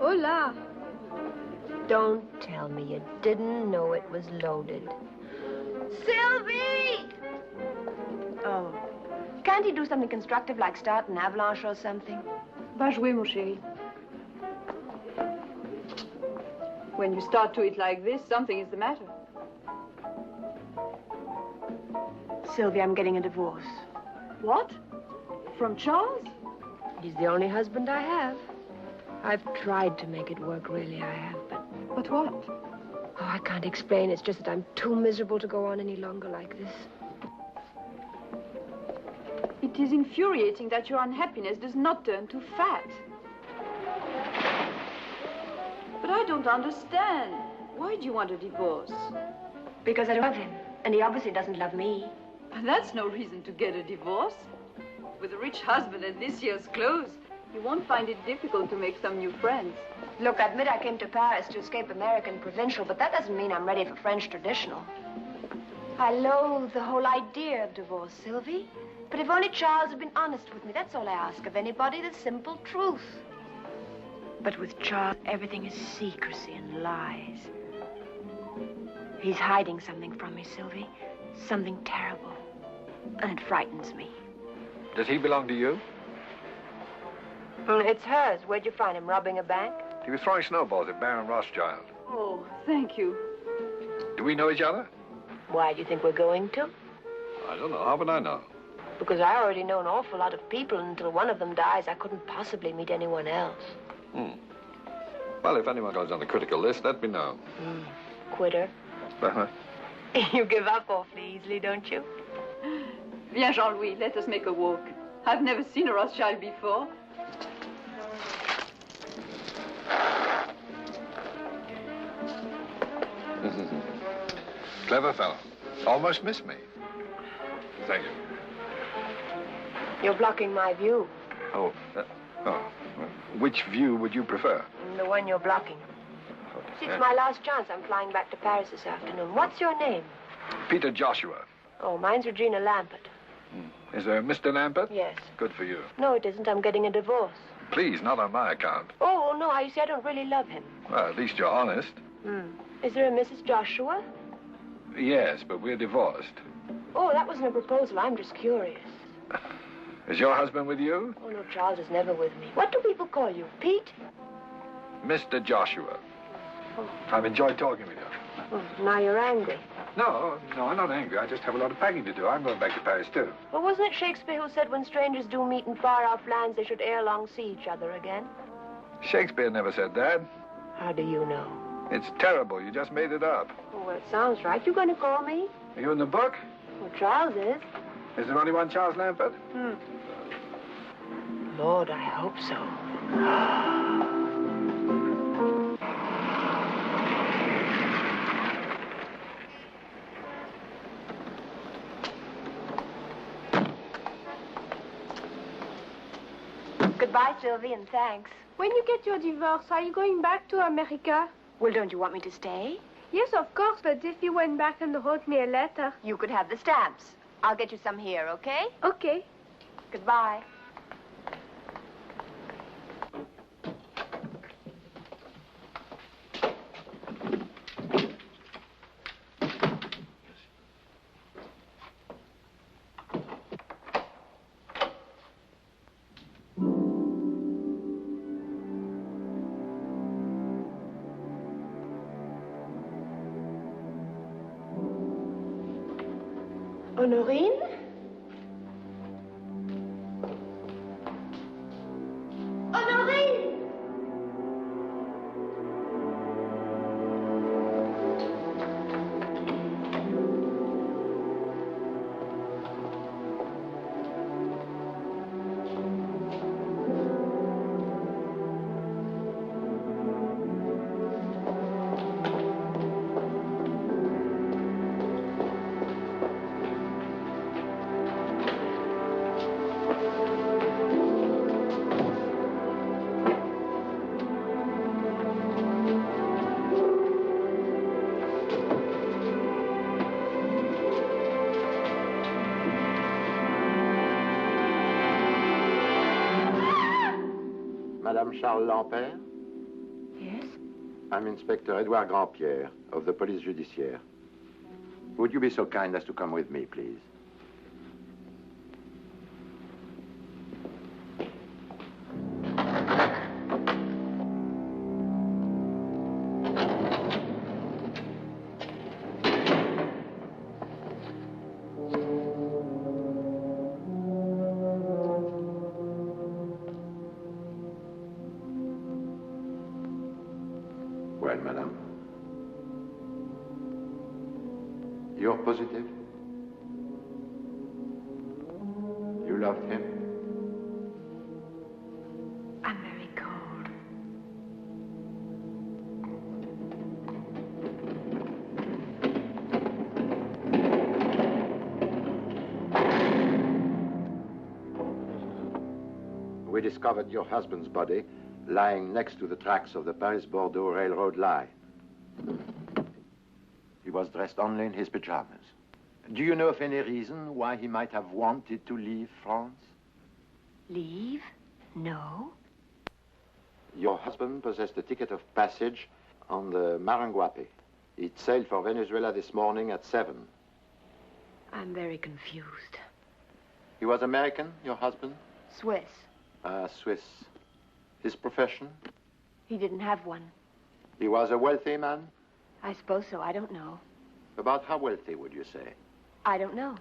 Hola. Don't tell me you didn't know it was loaded. Sylvie! Oh. Can't he do something constructive like start an avalanche or something? Va jouer, mon chéri. When you start to eat like this, something is the matter. Sylvie, I'm getting a divorce. What? From Charles? He's the only husband I have. I've tried to make it work, really, I have, but... But what? Oh, I can't explain. It's just that I'm too miserable to go on any longer like this. It is infuriating that your unhappiness does not turn to fat. But I don't understand. Why do you want a divorce? Because I love him, and he obviously doesn't love me. That's no reason to get a divorce. With a rich husband and this year's clothes, you won't find it difficult to make some new friends. Look, I admit I came to Paris to escape American provincial, but that doesn't mean I'm ready for French traditional. I loathe the whole idea of divorce, Sylvie. But if only Charles had been honest with me, that's all I ask of anybody, the simple truth. But with Charles, everything is secrecy and lies. He's hiding something from me, Sylvie. Something terrible. And it frightens me. Does he belong to you? It's hers. Where'd you find him? Robbing a bank? He was throwing snowballs at Baron Rothschild. Oh, thank you. Do we know each other? Why do you think we're going to? I don't know. How would I know? Because I already know an awful lot of people, and until one of them dies, I couldn't possibly meet anyone else. Well, if anyone goes on the critical list, let me know. Quitter. Uh-huh. You give up awfully easily, don't you? Viens, Jean-Louis, let us make a walk. I've never seen a Rothschild before. Clever fellow. Almost missed me. Thank you. You're blocking my view. Oh. Which view would you prefer? The one you're blocking. See, it's my last chance. I'm flying back to Paris this afternoon. What's your name? Peter Joshua. Oh, mine's Regina Lampert. Is there Mr. Lampert? Yes. Good for you. No, it isn't. I'm getting a divorce. Please, not on my account. Oh, no, you see, I don't really love him. Well, at least you're honest. Is there a Mrs. Joshua? Yes, but we're divorced. Oh, that wasn't a proposal. I'm just curious. Is your husband with you? Oh, no, Charles is never with me. What do people call you? Pete? Mr. Joshua. Oh. I've enjoyed talking with you. Oh, now you're angry. No, I'm not angry. I just have a lot of packing to do. I'm going back to Paris, too. Well, wasn't it Shakespeare who said when strangers do meet in far-off lands, they should ere long see each other again? Shakespeare never said that. How do you know? It's terrible. You just made it up. Oh, well, it sounds right. You going to call me? Are you in the book? Well, Charles is. Is there only one Charles Lampert? Lord, I hope so. Goodbye, Sylvie, and thanks. When you get your divorce, are you going back to America? Well, don't you want me to stay? Yes, of course, but if you went back and wrote me a letter... You could have the stamps. I'll get you some here, okay? Okay. Goodbye. Honorine? Honorine! Madame Charles Lampert? I'm Inspector Edouard Grandpierre of the Police Judiciaire. Would you be so kind as to come with me, please? Well, madam. You're positive? You loved him? I'm very cold. We discovered your husband's body lying next to the tracks of the Paris-Bordeaux railroad line. He was dressed only in his pajamas. Do you know of any reason why he might have wanted to leave France? Leave? No. Your husband possessed a ticket of passage on the Maranguape. It sailed for Venezuela this morning at 7. I'm very confused. He was American, your husband? Swiss. Swiss. His profession? He didn't have one. He was a wealthy man? I suppose so. I don't know. About how wealthy, would you say? I don't know.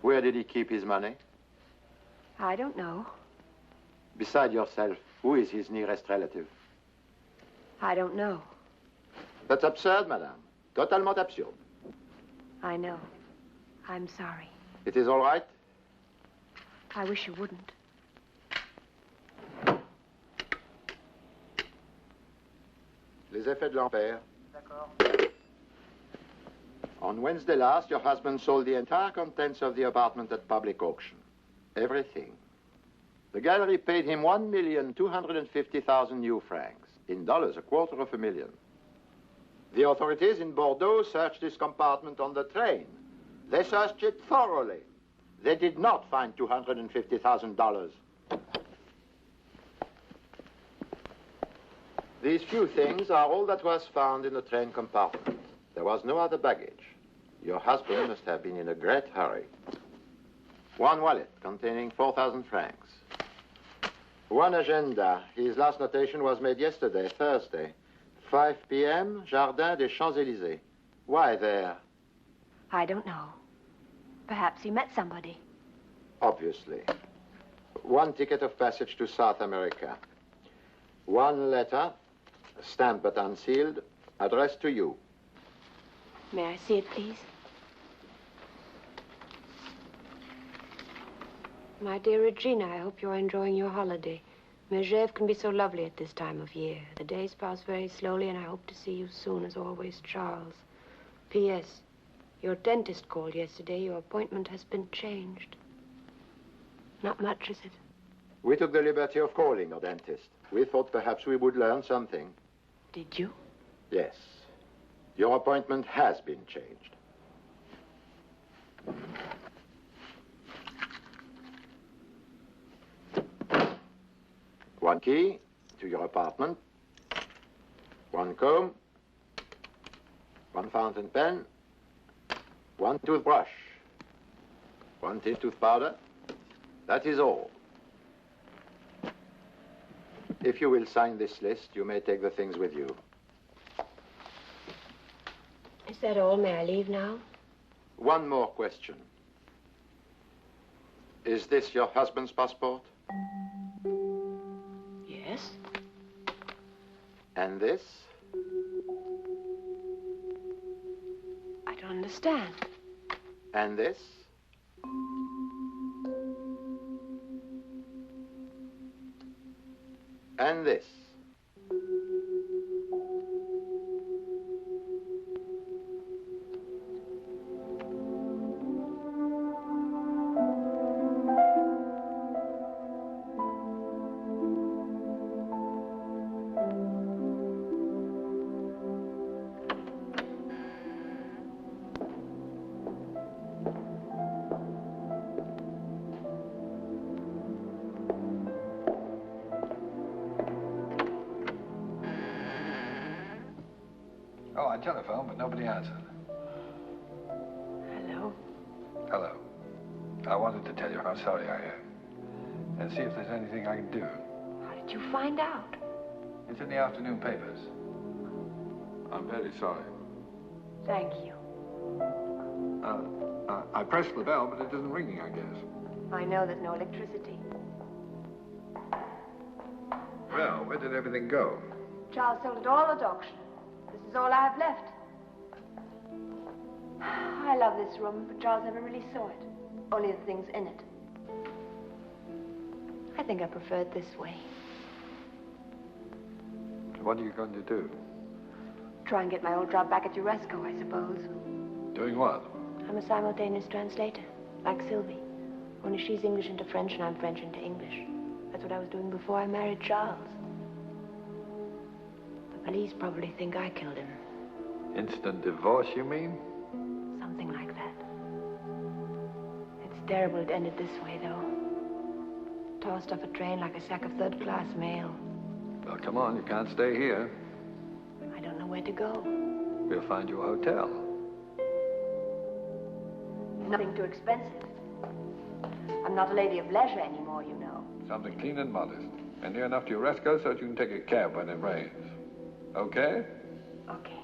Where did he keep his money? I don't know. Beside yourself, who is his nearest relative? I don't know. That's absurd, madame. Totalement absurde. I know. I'm sorry. It is all right? I wish you wouldn't. Les effets de l'ampère. On Wednesday last, your husband sold the entire contents of the apartment at public auction. Everything. The gallery paid him 1,250,000 new francs. In dollars, $250,000. The authorities in Bordeaux searched this compartment on the train. They searched it thoroughly. They did not find $250,000. These few things are all that was found in the train compartment. There was no other baggage. Your husband must have been in a great hurry. One wallet containing 4,000 francs. One agenda. His last notation was made yesterday, Thursday. 5 p.m., Jardin des Champs-Élysées. Why there? I don't know. Perhaps he met somebody. Obviously. One ticket of passage to South America. One letter, stamped but unsealed, addressed to you. May I see it, please? My dear Regina, I hope you're enjoying your holiday. Megève can be so lovely at this time of year. The days pass very slowly, and I hope to see you soon, as always, Charles. P.S. Your dentist called yesterday. Your appointment has been changed. Not much, is it? We took the liberty of calling a dentist. We thought perhaps we would learn something. Did you? Yes. Your appointment has been changed. One key to your apartment. One comb. One fountain pen. One toothbrush. One tin tooth powder. That is all. If you will sign this list, you may take the things with you. Is that all? May I leave now? One more question. Is this your husband's passport? Yes. And this? I don't understand. And this? And this? Oh, I telephoned, but nobody answered. Hello? Hello. I wanted to tell you how sorry I am. And see if there's anything I can do. How did you find out? It's in the afternoon papers. I'm very sorry. Thank you. I pressed the bell, but it isn't ringing, I guess. I know there's no electricity. Well, where did everything go? Charles sold it all at auction. This is all I have left. I love this room, but Charles never really saw it. Only the things in it. I think I prefer it this way. What are you going to do? Try and get my old job back at Uresco, I suppose. Doing what? I'm a simultaneous translator, like Sylvie. Only she's English into French and I'm French into English. That's what I was doing before I married Charles. The police probably think I killed him. Instant divorce, you mean? Something like that. It's terrible it ended this way, though. Tossed off a train like a sack of third-class mail. Well, come on, you can't stay here. I don't know where to go. We'll find you a hotel. Nothing too expensive. I'm not a lady of leisure anymore, you know. Something clean and modest. And near enough to Uresco so that you can take a cab when it rains. Okay? Okay.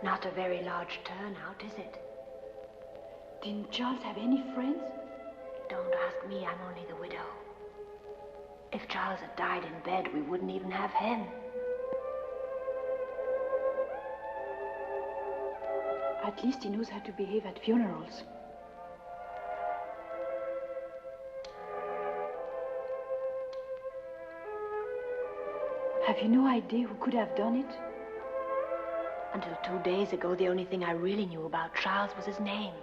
Not a very large turnout, is it? Didn't Charles have any friends? Don't ask me, I'm only the widow. If Charles had died in bed, we wouldn't even have him. At least he knows how to behave at funerals. Have you no idea who could have done it? Until 2 days ago, the only thing I really knew about Charles was his name.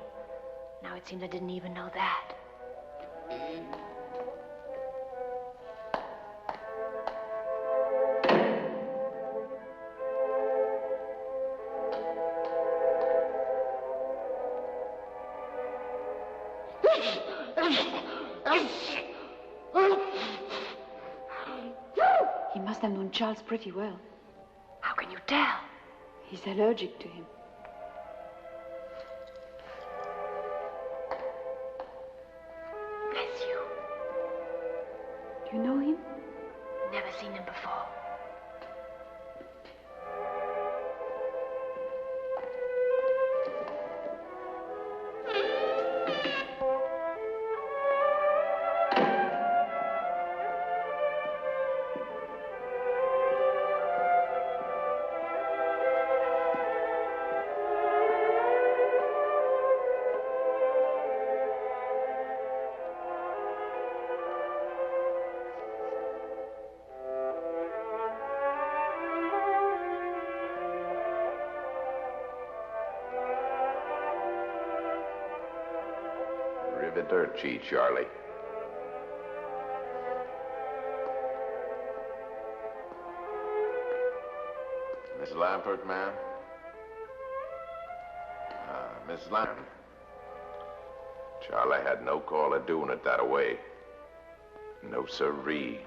Now it seems I didn't even know that. He must have known Charles pretty well. How can you tell? He's allergic to him. Ensue. Do you know him? Never seen him before. Arrivederci, Charlie. Miss Lamford, ma'am? Miss Lamford? Charlie had no call of doing it that way. No sirree.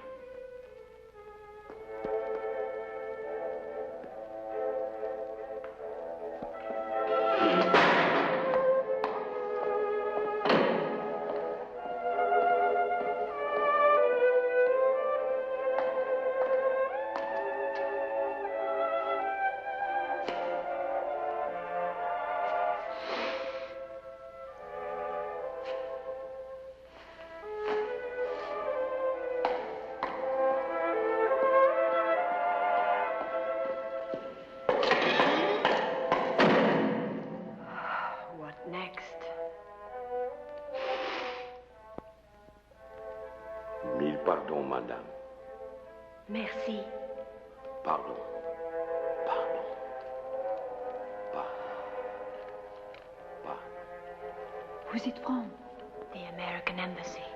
Pardon, madame. Merci. Pardon. Pardon. Who's it from? The American Embassy.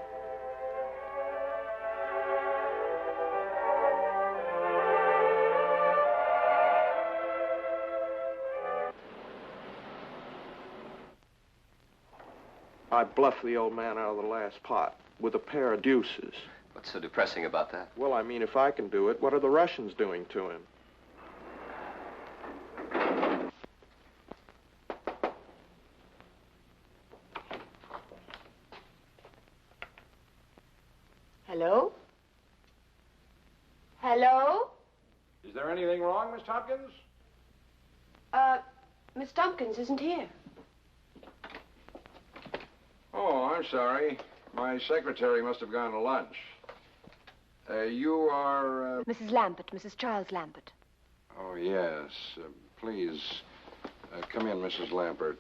I bluffed the old man out of the last pot with a pair of deuces. What's so depressing about that? Well, I mean, if I can do it, what are the Russians doing to him? Hello? Hello? Is there anything wrong, Miss Tompkins? Miss Tompkins isn't here. Oh, I'm sorry. My secretary must have gone to lunch. You are, Mrs. Lambert, Mrs. Charles Lambert. Oh, yes. Please, come in, Mrs. Lambert.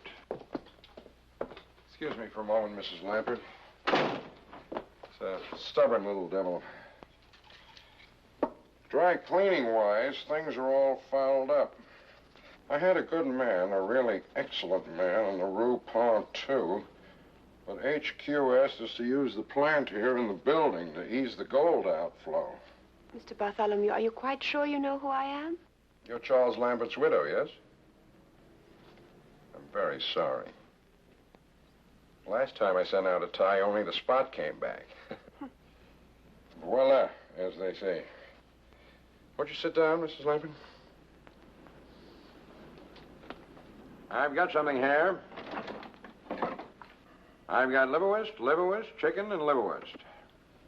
Excuse me for a moment, Mrs. Lambert. It's a stubborn little devil. Dry cleaning-wise, things are all fouled up. I had a good man, a really excellent man, on the Rue Pont, too. But HQ asked us to use the plant here in the building to ease the gold outflow. Mr. Bartholomew, are you quite sure you know who I am? You're Charles Lambert's widow, yes? I'm very sorry. Last time I sent out a tie, only the spot came back. Voila, as they say. Won't you sit down, Mrs. Lambert? I've got something here. I've got liverwurst, chicken, and liverwurst.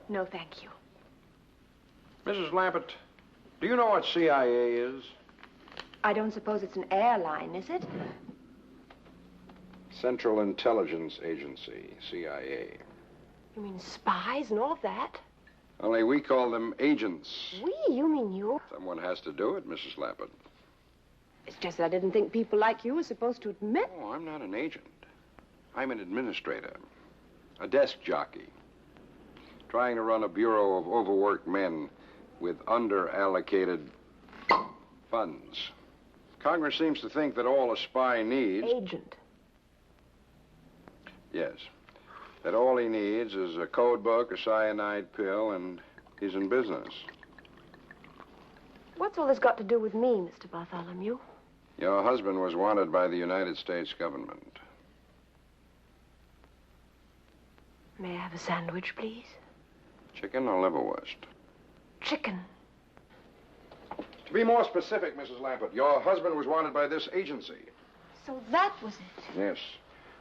No, thank you. Mrs. Lambert, do you know what CIA is? I don't suppose it's an airline, is it? Central Intelligence Agency, CIA. You mean spies and all of that? Only we call them agents. We? You mean you? Someone has to do it, Mrs. Lambert. It's just that I didn't think people like you were supposed to admit. Oh, I'm not an agent. I'm an administrator, a desk jockey, trying to run a bureau of overworked men with under-allocated funds. Congress seems to think that all a spy needs... Agent. Yes. That all he needs is a code book, a cyanide pill, and he's in business. What's all this got to do with me, Mr. Bartholomew? Your husband was wanted by the United States government. May I have a sandwich, please? Chicken or liverwurst? Chicken. To be more specific, Mrs. Lambert, your husband was wanted by this agency. So that was it. Yes.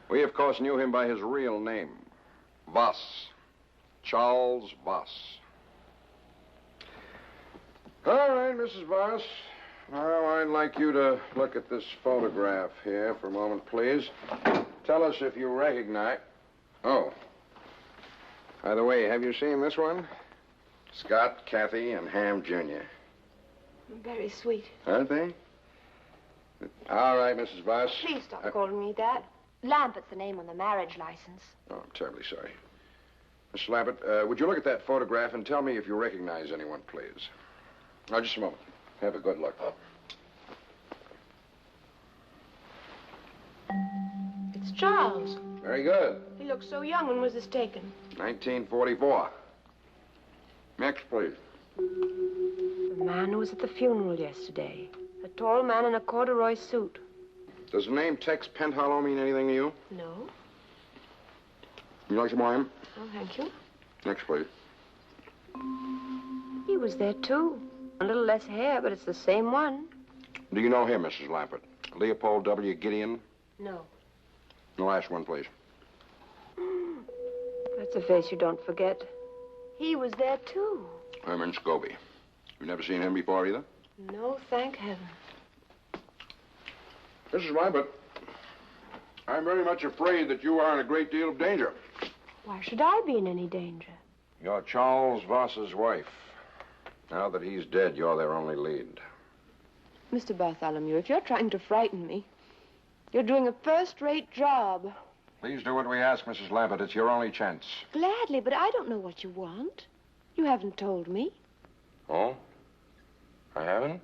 We, of course, knew him by his real name. Voss. Charles Voss. All right, Mrs. Voss. Now, I'd like you to look at this photograph here for a moment, please. Tell us if you recognize... Oh. By the way, have you seen this one? Scott, Kathy, and Ham Jr. Very sweet. Aren't they? All right, Mrs. Voss. Please stop calling me that. Lambert's the name on the marriage license. Oh, I'm terribly sorry. Miss Lambert, would you look at that photograph and tell me if you recognize anyone, please? Now, just a moment. Have a good look. It's Charles. Very good. He looks so young. When was this taken? 1944. Next, please. The man who was at the funeral yesterday. A tall man in a corduroy suit. Does the name Tex Penthollow mean anything to you? No. You like some wine? Oh, thank you. Next, please. He was there, too. A little less hair, but it's the same one. Do you know him, Mrs. Lambert? Leopold W. Gideon? No. The last one, please. That's a face you don't forget. He was there, too. Herman Scobie. You've never seen him before, either? No, thank heaven. Mrs. Lambert, I'm very much afraid that you are in a great deal of danger. Why should I be in any danger? You're Charles Voss's wife. Now that he's dead, you're their only lead. Mr. Bartholomew, if you're trying to frighten me, you're doing a first-rate job. Please do what we ask, Mrs. Lambert. It's your only chance. Gladly, but I don't know what you want. You haven't told me. Oh? I haven't?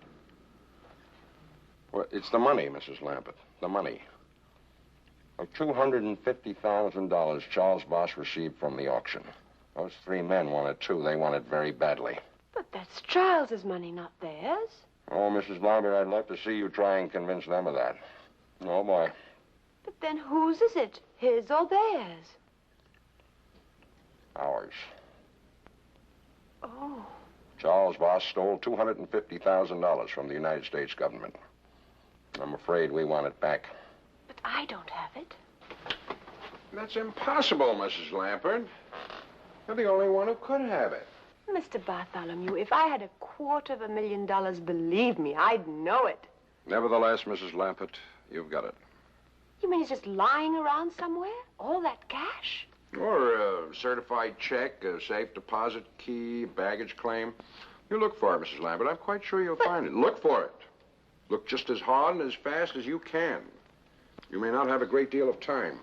Well, it's the money, Mrs. Lambert. The money. The $250,000 Charles Voss received from the auction. Those three men want it, too. They want it very badly. But that's Charles's money, not theirs. Oh, Mrs. Lambert, I'd love to see you try and convince them of that. Oh, boy. But then whose is it? His or theirs? Ours. Oh. Charles Voss stole $250,000 from the United States government. I'm afraid we want it back. But I don't have it. That's impossible, Mrs. Lampert. You're the only one who could have it. Mr. Bartholomew, if I had $250,000, believe me, I'd know it. Nevertheless, Mrs. Lampert, you've got it. You mean it's just lying around somewhere? All that cash? Or a certified check, a safe deposit key, baggage claim. You look for it, Mrs. Lambert. I'm quite sure you'll find it. Look for it. Look just as hard and as fast as you can. You may not have a great deal of time.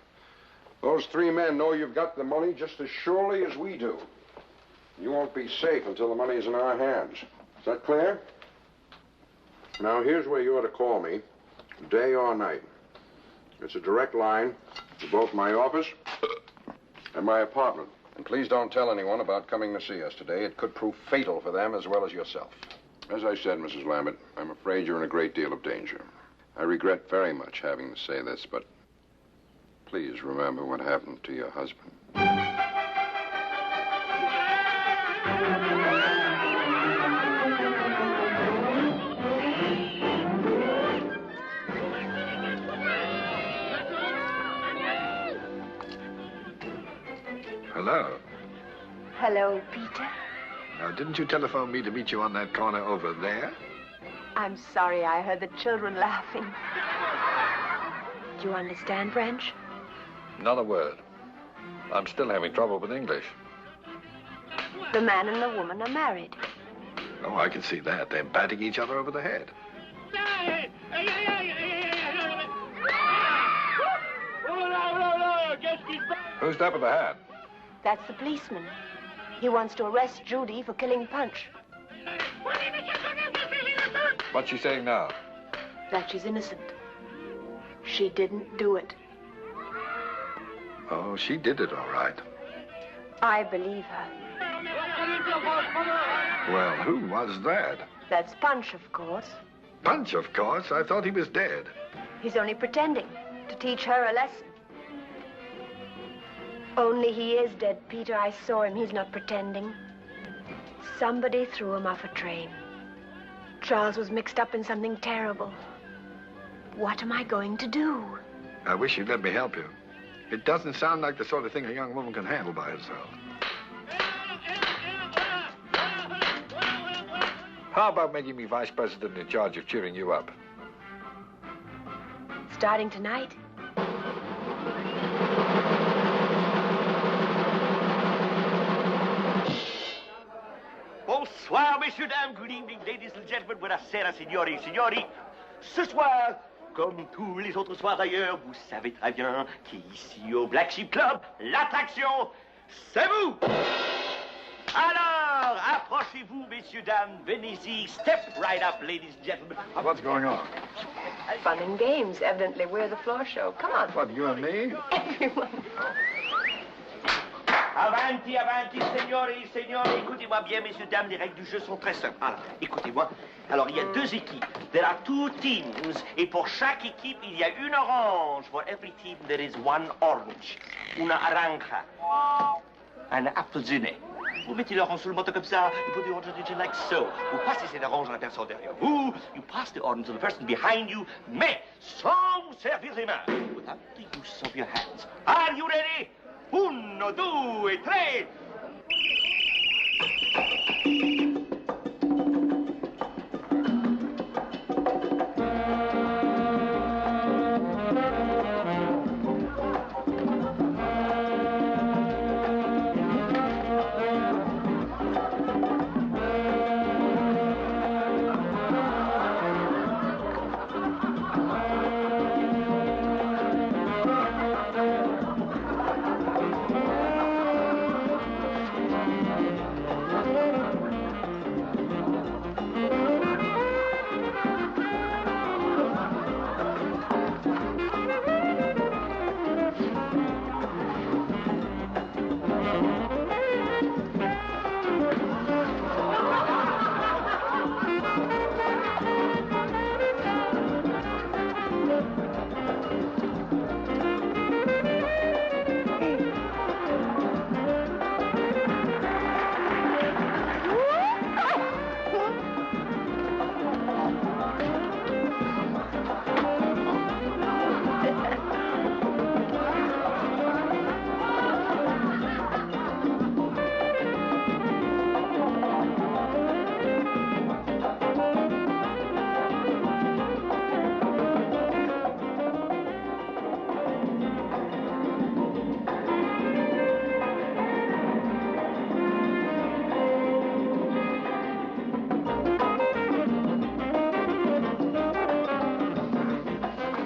Those three men know you've got the money just as surely as we do. You won't be safe until the money's in our hands. Is that clear? Now, here's where you ought to call me, day or night. It's a direct line to both my office and my apartment. And please don't tell anyone about coming to see us today. It could prove fatal for them as well as yourself. As I said, Mrs. Lambert, I'm afraid you're in a great deal of danger. I regret very much having to say this, but please remember what happened to your husband. Hello. Hello, Peter. Now, didn't you telephone me to meet you on that corner over there? I'm sorry I heard the children laughing. Do you understand French? Not a word. I'm still having trouble with English. The man and the woman are married. Oh, I can see that. They're batting each other over the head. Who's that with the hat? That's the policeman. He wants to arrest Judy for killing Punch. What's she saying now? That she's innocent. She didn't do it. Oh, she did it all right. I believe her. Well, who was that? That's Punch, of course. Punch, of course. I thought he was dead. He's only pretending to teach her a lesson. Only he is dead, Peter. I saw him. He's not pretending. Somebody threw him off a train. Charles was mixed up in something terrible. What am I going to do? I wish you'd let me help you. It doesn't sound like the sort of thing a young woman can handle by herself. How about making me vice president in charge of cheering you up? Starting tonight? Bonsoir, messieurs, dames. Good evening, ladies and gentlemen. Buonasera, signori, signori. Ce soir, comme tous les autres soirs d'ailleurs, vous savez très bien qu'ici au Black Sheep Club, l'attraction, c'est vous. Alors, approchez-vous, messieurs, dames. Venez-y. Step right up, ladies and gentlemen. What's going on? Fun and games. Evidently, we're the floor show. Come on. What, you and me? Everyone. Avanti, avanti, signori, signori. Écoutez-moi bien, messieurs, dames, les règles du jeu sont très simples. Alors, écoutez-moi. Alors, il y a deux équipes. There are two teams. Et pour chaque équipe, il y a une orange. For every team, there is one orange. Una naranja. Un apfelzinet. Vous mettez l'orange sur le manteau comme ça. You put the orange on the chin like so. Vous passez cette orange à la personne derrière vous. You pass the orange to the person behind you. Mais sans vous servir les mains. Without the use of your hands. Are you ready? 1, 2, 3.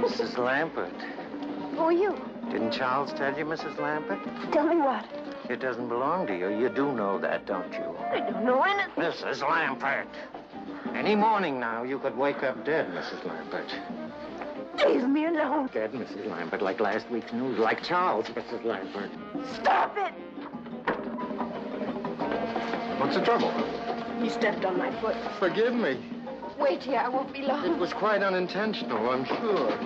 Mrs. Lambert. Who are you? Didn't Charles tell you, Mrs. Lambert? Tell me what? It doesn't belong to you. You do know that, don't you? I don't know anything. Mrs. Lambert. Any morning now, you could wake up dead, Mrs. Lambert. Leave me alone. Dead, Mrs. Lambert, like last week's news, like Charles, Mrs. Lambert. Stop it! What's the trouble? You stepped on my foot. Forgive me. Wait here, I won't be long. It was quite unintentional, I'm sure.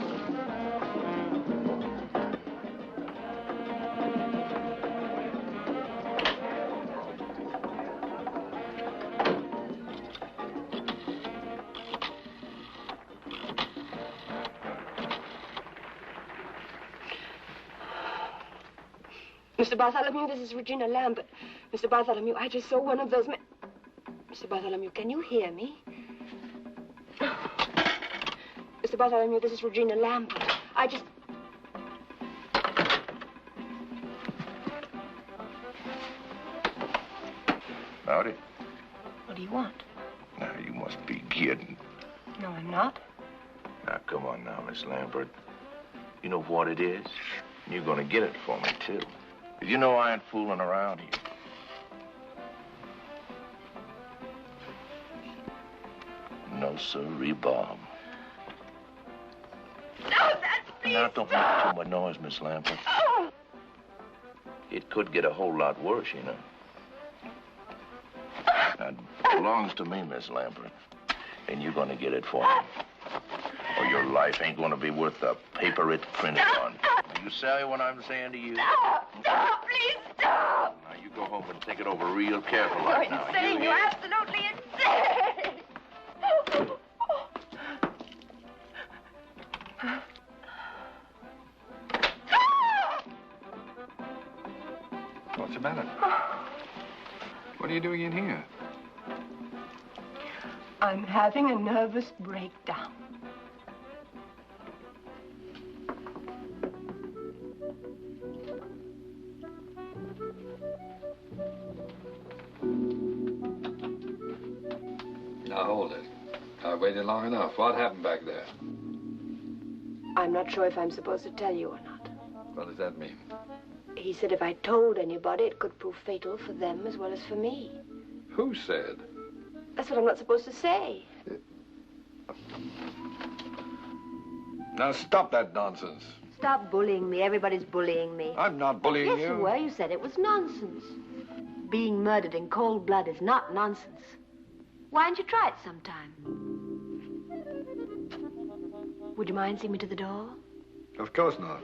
Mr. Bartholomew, this is Regina Lambert. Mr. Bartholomew, I just saw one of those men. Mr. Bartholomew, can you hear me? Mr. Bartholomew, this is Regina Lambert. I just... Howdy. What do you want? Now, you must be kidding. No, I'm not. Now, come on now, Miss Lambert. You know what it is? You're gonna get it for me, too. You know I ain't fooling around here. No, sirree, Bob. No, that's me. Now, don't make too much noise, Miss Lambert. Oh. It could get a whole lot worse, you know. Now, it belongs to me, Miss Lambert. And you're gonna get it for me. Or your life ain't gonna be worth the paper it's printed on. You say what I'm saying to you? Stop! Stop! Please stop! Now, you go home and think it over real careful You're right now. insane. You're absolutely insane. What's the matter? What are you doing in here? I'm having a nervous breakdown. Now, hold it. I've waited long enough. What happened back there? I'm not sure if I'm supposed to tell you or not. What does that mean? He said if I told anybody, it could prove fatal for them as well as for me. Who said? That's what I'm not supposed to say. Now, stop that nonsense. Stop bullying me. Everybody's bullying me. I'm not bullying you. Yes, you were. You said it was nonsense. Being murdered in cold blood is not nonsense. Why don't you try it sometime? Would you mind seeing me to the door? Of course not.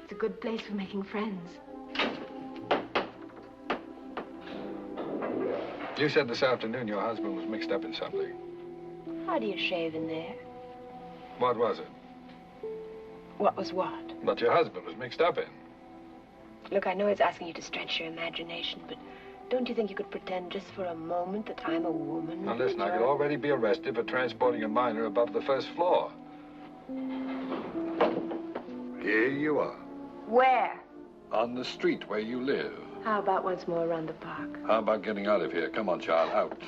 It's a good place for making friends. You said this afternoon your husband was mixed up in something. How do you shave in there? What was it? What was what? What your husband was mixed up in. Look, I know it's asking you to stretch your imagination, but don't you think you could pretend just for a moment that I'm a woman? Now, listen, I could already be arrested for transporting a minor above the first floor. Here you are. Where? On the street where you live. How about once more around the park? How about getting out of here? Come on, child, out.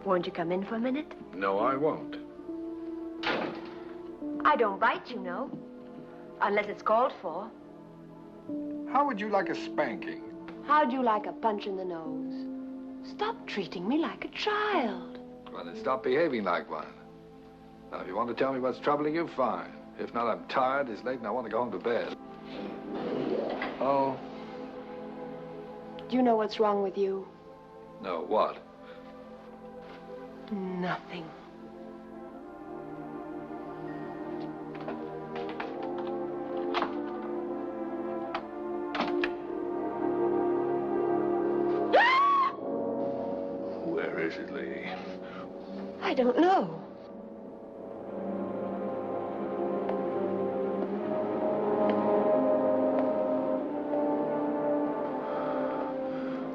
Won't you come in for a minute? No, I won't. I don't bite, you know. Unless it's called for. How would you like a spanking? How'd you like a punch in the nose? Stop treating me like a child. Well, then stop behaving like one. Now, if you want to tell me what's troubling you, fine. If not, I'm tired, it's late, and I want to go home to bed. Oh? Do you know what's wrong with you? No, what? Nothing. Where is it, lady? I don't know.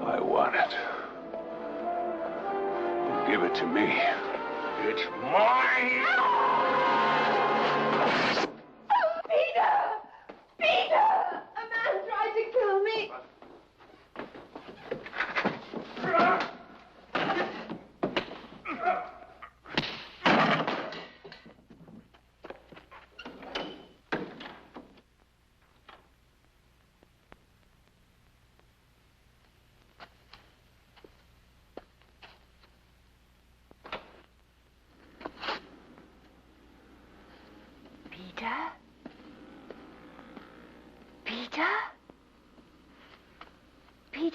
I want it. Give it to me. It's mine! Peter! Peter! A man tried to kill me.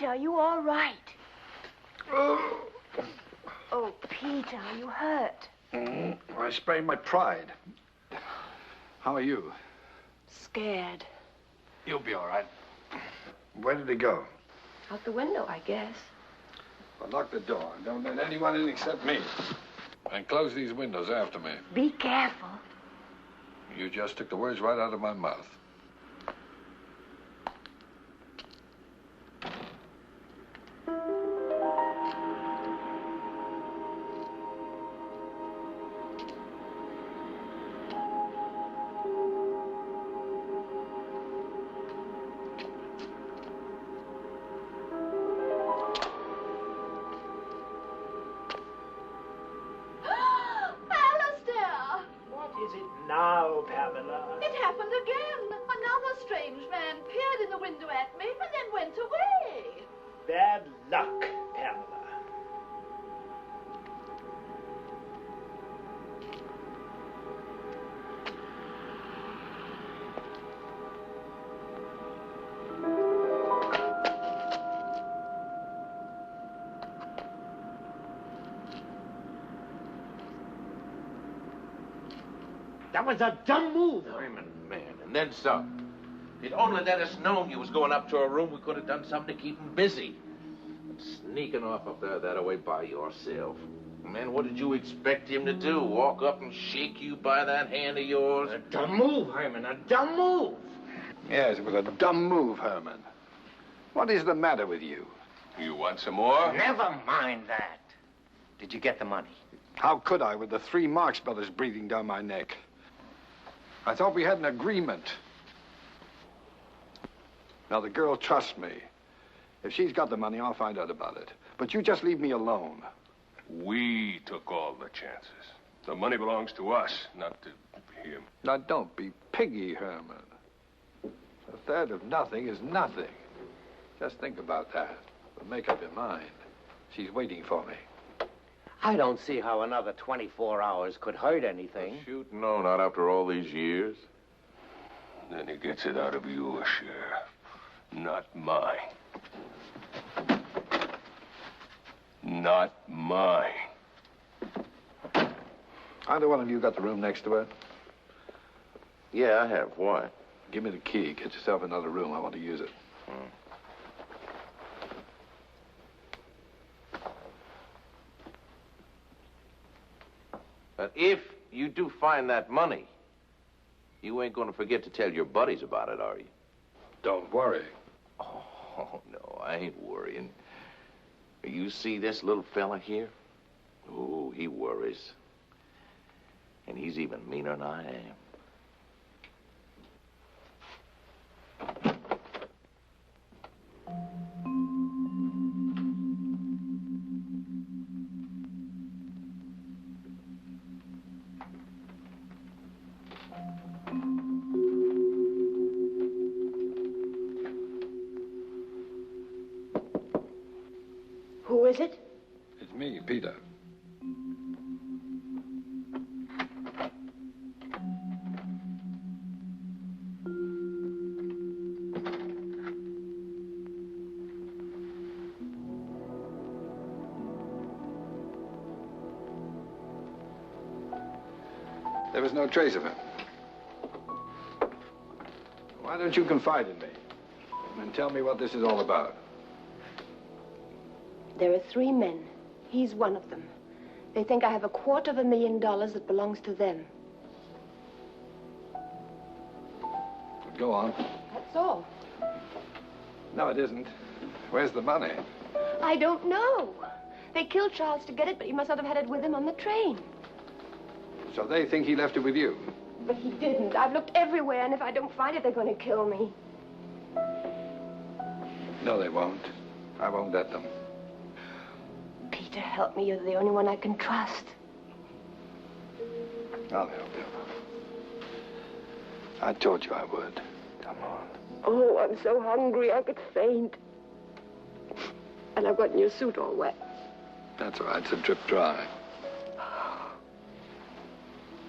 Peter, are you all right? Oh, Peter, are you hurt? I sprained my pride. How are you? Scared. You'll be all right. Where did he go? Out the window, I guess. Well, lock the door. Don't let anyone in except me. And close these windows after me. Be careful. You just took the words right out of my mouth. Now, Pamela. It happened again. Another strange man peered in the window at me and then went away. Bad luck, Pamela. That was a dumb move. Herman, man, and then some. If you'd only let us known you was going up to a room, we could have done something to keep him busy. But sneaking off up there that way by yourself. Man, what did you expect him to do? Walk up and shake you by that hand of yours? A dumb move, Herman, a dumb move. Yes, it was a dumb move, Herman. What is the matter with you? You want some more? Never mind that. Did you get the money? How could I with the 3 Marx Brothers breathing down my neck? I thought we had an agreement. Now, the girl trusts me. If she's got the money, I'll find out about it. But you just leave me alone. We took all the chances. The money belongs to us, not to him. Now, don't be piggy, Herman. A third of nothing is nothing. Just think about that. But make up your mind. She's waiting for me. I don't see how another 24 hours could hurt anything. Shoot, no, not after all these years. Then he gets it out of your share, not mine. Not mine. Either one of you got the room next to her? Yeah, I have. Why? Give me the key. Get yourself another room. I want to use it. But if you do find that money, you ain't gonna forget to tell your buddies about it, are you? Don't worry. Oh, no, I ain't worrying. You see this little fella here? Oh, he worries. And he's even meaner than I am. Who is it? It's me, Peter. There was no trace of him. Why don't you confide in me and tell me what this is all about? There are 3 men. He's one of them. They think I have $250,000 that belongs to them. Go on. That's all. No, it isn't. Where's the money? I don't know. They killed Charles to get it, but he must not have had it with him on the train. So they think he left it with you? But he didn't. I've looked everywhere, and if I don't find it, they're going to kill me. No, they won't. I won't let them. Peter, help me. You're the only one I can trust. I'll help you. I told you I would. Come on. Oh, I'm so hungry I could faint. And I've gotten your suit all wet. That's all right. It's a drip dry.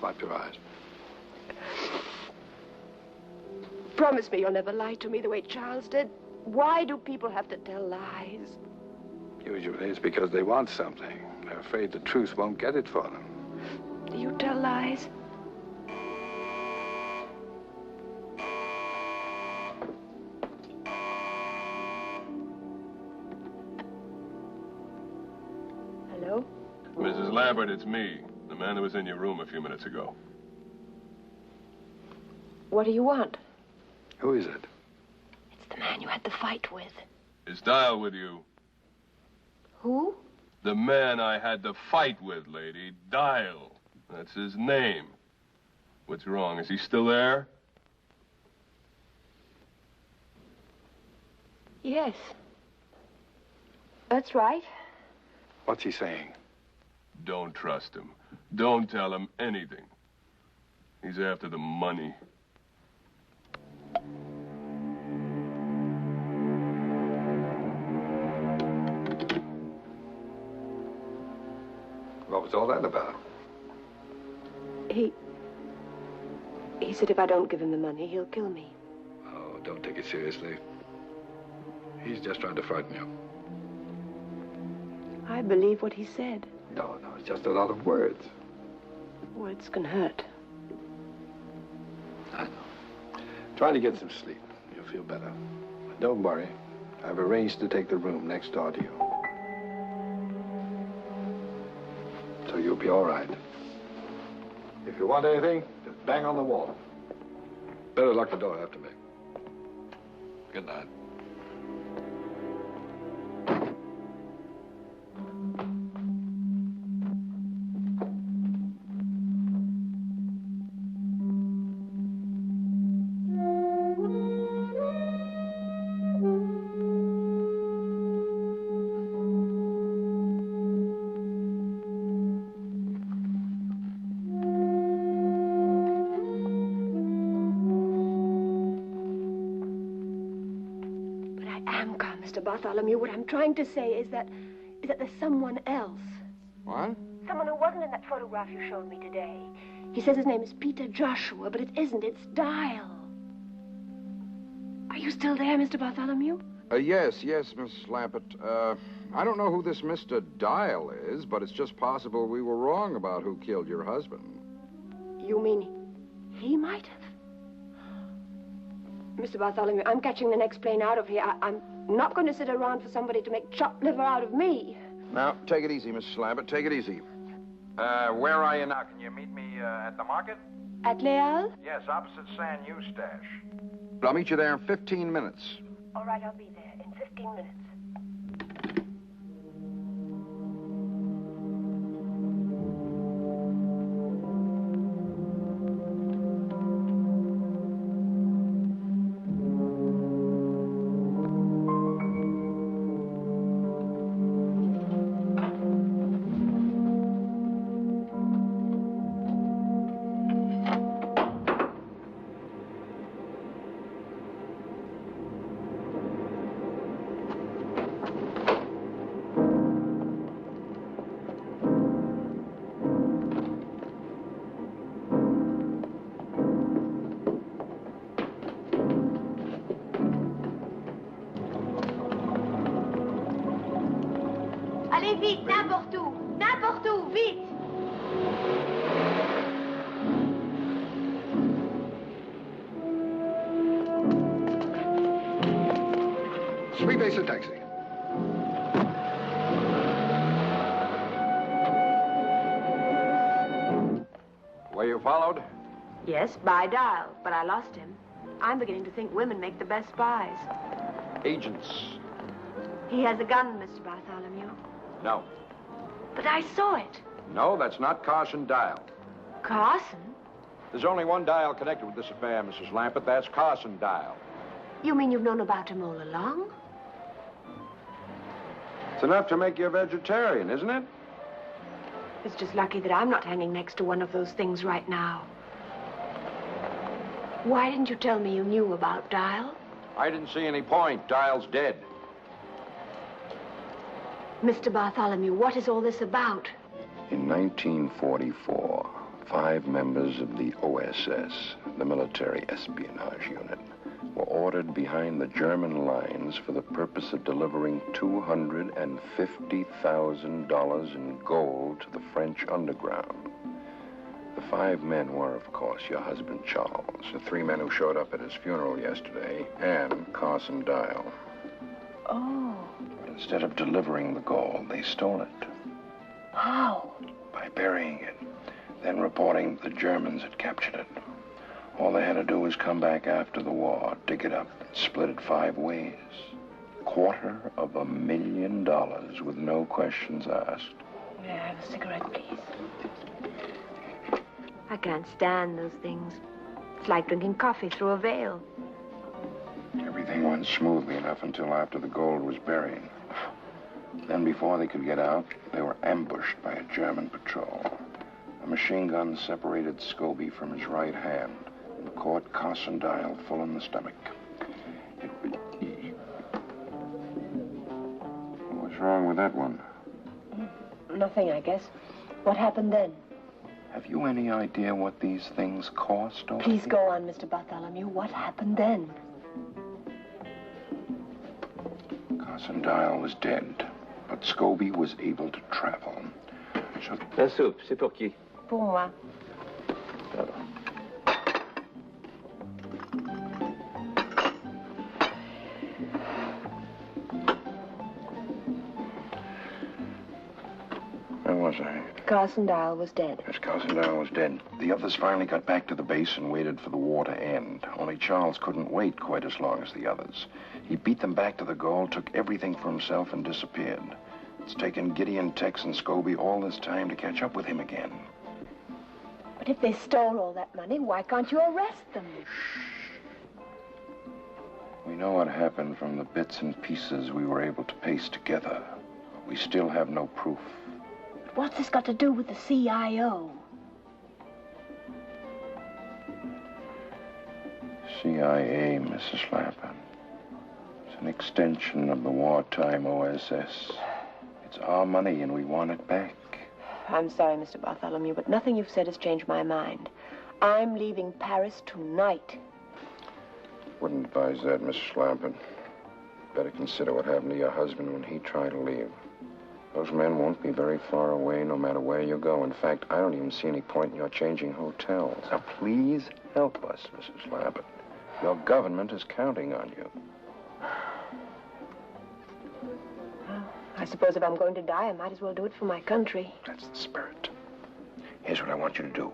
Wipe your eyes. Promise me you'll never lie to me the way Charles did. Why do people have to tell lies? Usually it's because they want something. They're afraid the truth won't get it for them. Do you tell lies? Hello? Mrs. Lambert, it's me, the man who was in your room a few minutes ago. What do you want? Who is it? It's the man you had the fight with. Is Dial with you? Who? The man I had the fight with, lady. Dial. That's his name. What's wrong? Is he still there? Yes. That's right. What's he saying? Don't trust him. Don't tell him anything. He's after the money. What was all that about? He said if I don't give him the money, he'll kill me. Oh, don't take it seriously. He's just trying to frighten you. I believe what he said. No, it's just a lot of words. Words can hurt. I know. Try to get some sleep. You'll feel better. But don't worry. I've arranged to take the room next door to you. So you'll be all right. If you want anything, just bang on the wall. Better lock the door after me. Good night. Mr. Bartholomew, what I'm trying to say is that there's someone else. What? Someone who wasn't in that photograph you showed me today. He says his name is Peter Joshua, but it isn't. It's Dial. Are you still there, Mr. Bartholomew? Yes, Mrs. Lambert. I don't know who this Mr. Dial is, but it's just possible we were wrong about who killed your husband. You mean he might have? Mr. Bartholomew, I'm catching the next plane out of here. I'm not going to sit around for somebody to make chopped liver out of me. Now, take it easy, Mrs. Lambert. Take it easy. Where are you now? Can you meet me at the market? At Leal? Yes, opposite San Eustache. I'll meet you there in 15 minutes. All right, I'll be there in 15 minutes. Allez vite, n'importe où, vite. Three basic taxi. Were you followed? Yes, by Dial, but I lost him. I'm beginning to think women make the best spies. Agents. He has a gun, Mr. Bartholomew. No. But I saw it. No, that's not Carson Dial. Carson? There's only one Dial connected with this affair, Mrs. Lambert. That's Carson Dial. You mean you've known about him all along? It's enough to make you a vegetarian, isn't it? It's just lucky that I'm not hanging next to one of those things right now. Why didn't you tell me you knew about Dial? I didn't see any point. Dial's dead. Mr. Bartholomew, what is all this about? In 1944, 5 members of the OSS, the Military Espionage Unit, were ordered behind the German lines for the purpose of delivering $250,000 in gold to the French underground. The 5 men were, of course, your husband, Charles, the 3 men who showed up at his funeral yesterday, and Carson Dial. Oh. Instead of delivering the gold, they stole it. How? By burying it, then reporting the Germans had captured it. All they had to do was come back after the war, dig it up, and split it 5 ways. $250,000 with no questions asked. May I have a cigarette, please? I can't stand those things. It's like drinking coffee through a veil. Everything went smoothly enough until after the gold was buried. Then before they could get out, they were ambushed by a German patrol. A machine gun separated Scobie from his right hand and caught Carson Dial full in the stomach. What's wrong with that one? Nothing, I guess. What happened then? Have you any idea what these things cost? Please go on, Mr. Bartholomew. What happened then? Carson Dial was dead, but Scobie was able to travel. So... La soupe, c'est pour qui? Pour moi. Where was I? Carson Dial was dead. Yes, Carson Dial was dead. The others finally got back to the base and waited for the war to end. Only Charles couldn't wait quite as long as the others. He beat them back to the gold, took everything for himself, and disappeared. It's taken Gideon, Tex, and Scobie all this time to catch up with him again. But if they stole all that money, why can't you arrest them? We know what happened from the bits and pieces we were able to paste together. We still have no proof. But what's this got to do with the CIO? CIA, Mrs. Lappin. It's an extension of the wartime OSS. It's our money and we want it back. I'm sorry, Mr. Bartholomew, but nothing you've said has changed my mind. I'm leaving Paris tonight. Wouldn't advise that, Mrs. Lappin. Better consider what happened to your husband when he tried to leave. Those men won't be very far away no matter where you go. In fact, I don't even see any point in your changing hotels. Now, please help us, Mrs. Lappin. Your government is counting on you. Well, I suppose if I'm going to die, I might as well do it for my country. That's the spirit. Here's what I want you to do.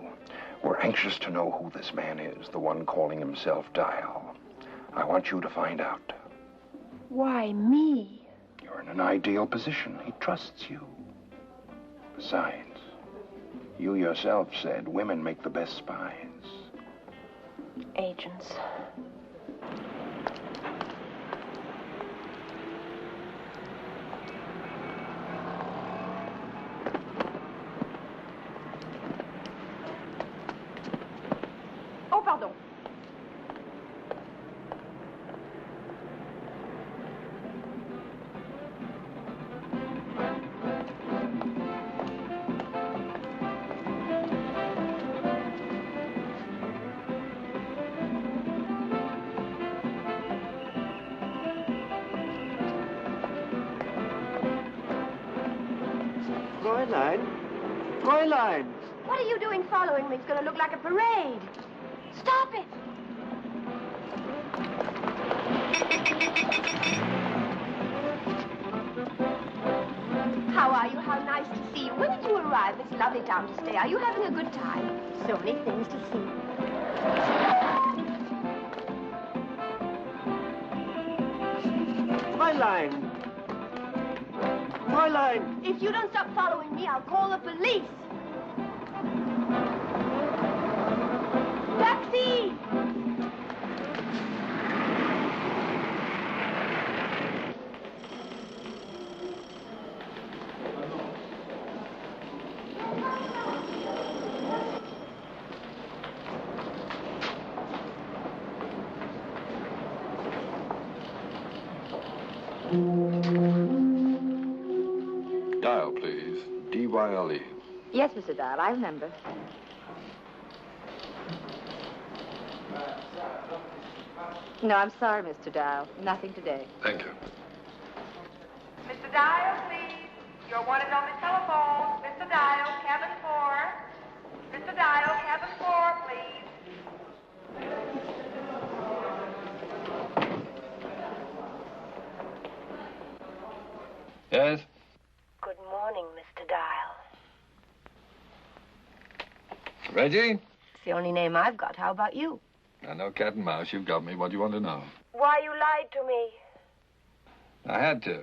We're anxious to know who this man is, the one calling himself Dial. I want you to find out. Why me? You're in an ideal position. He trusts you. Besides, you yourself said women make the best spies. Agents. Oh, pardon. Fräulein! What are you doing following me? It's going to look like a parade. Stop it! How are you? How nice to see you. When did you arrive? It's a lovely town to stay. Are you having a good time? So many things to see. Fräulein! Fräulein! If you don't stop following me, I'll call the police. Taxi! Dial, please. D-Y-L-E. Yes, Mr. Dial, I remember. No, I'm sorry, Mr. Dial. Nothing today. Thank you. Mr. Dial, please. You're wanted on the telephone. Mr. Dial, cabin 4. Mr. Dial, cabin 4, please. Yes? Good morning, Mr. Dial. Reggie? It's the only name I've got. How about you? I know cat and mouse. You've got me. What do you want to know? Why you lied to me. I had to.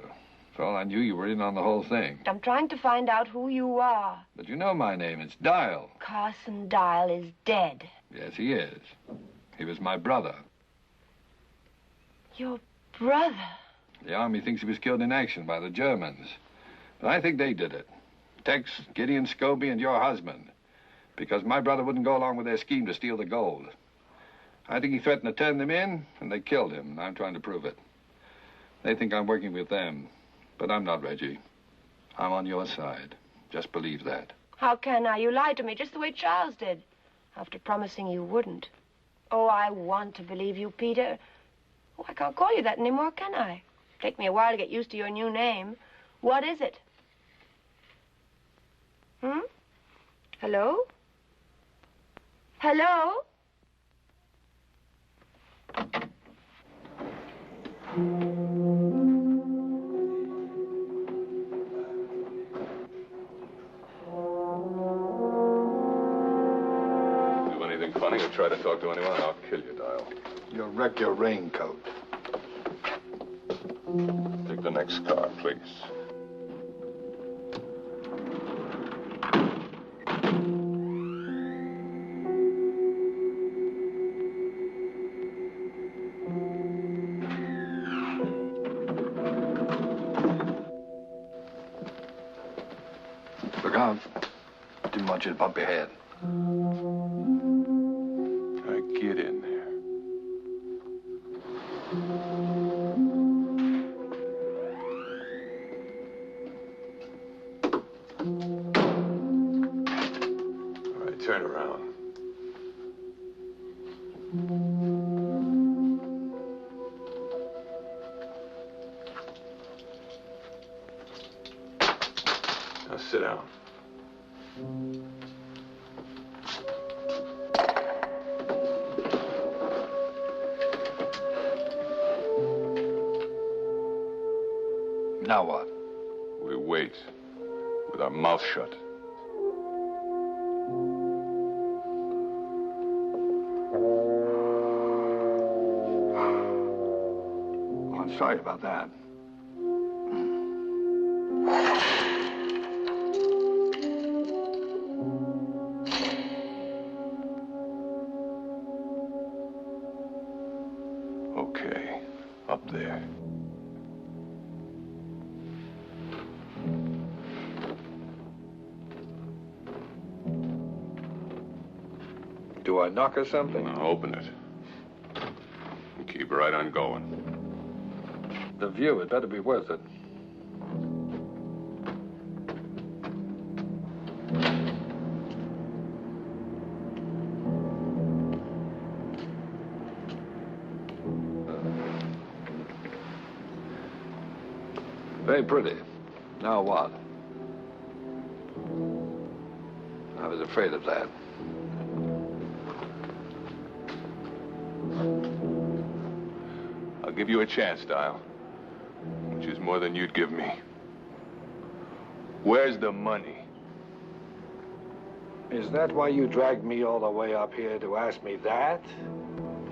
For all I knew, you were in on the whole thing. I'm trying to find out who you are. But you know my name. It's Dial. Carson Dial is dead. Yes, he is. He was my brother. Your brother? The Army thinks he was killed in action by the Germans. But I think they did it. Tex, Gideon Scobie, and your husband. Because my brother wouldn't go along with their scheme to steal the gold. I think he threatened to turn them in, and they killed him, and I'm trying to prove it. They think I'm working with them, but I'm not, Reggie. I'm on your side. Just believe that. How can I? You lied to me just the way Charles did, after promising you wouldn't. Oh, I want to believe you, Peter. Oh, I can't call you that anymore, can I? Take me a while to get used to your new name. What is it? Hello? Hello? Do anything funny or try to talk to anyone, and I'll kill you, Dial. You'll wreck your raincoat. Take the next car, please. Look out. Didn't want you to bump your head. Get in there. All right, turn around. Now sit down. Now what? We wait with our mouth shut. Well, I'm sorry about that. Okay, up there. Do I knock or something? Now open it. And keep right on going. The view, it better be worth it. Very pretty. Now what? I was afraid of that. I'll give you a chance, Dial. Which is more than you'd give me. Where's the money? Is that why you dragged me all the way up here to ask me that?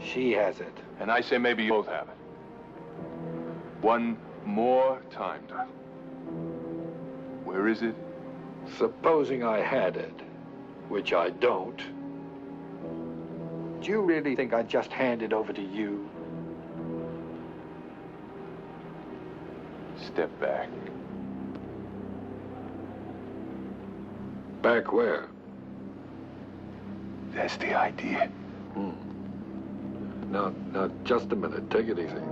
She has it. And I say maybe you both have it. One more time, Dial. Where is it? Supposing I had it, which I don't, do you really think I'd just hand it over to you? Step back. Back where? That's the idea. Now, just a minute. Take it easy.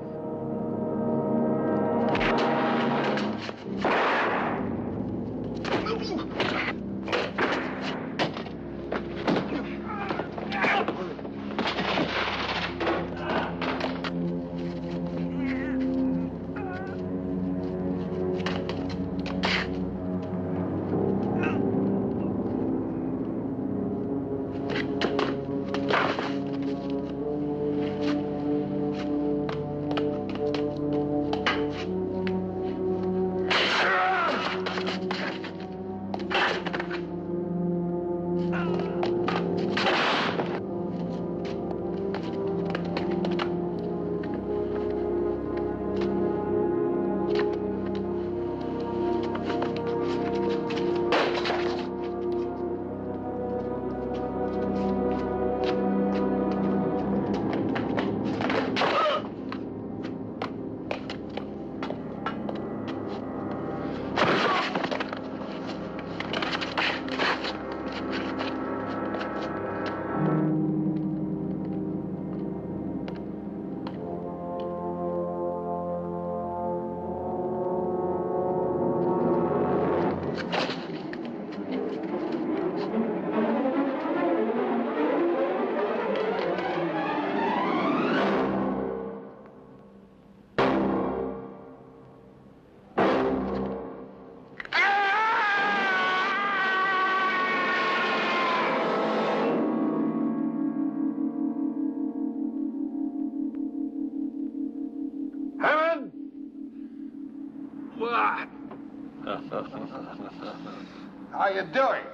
How you doing?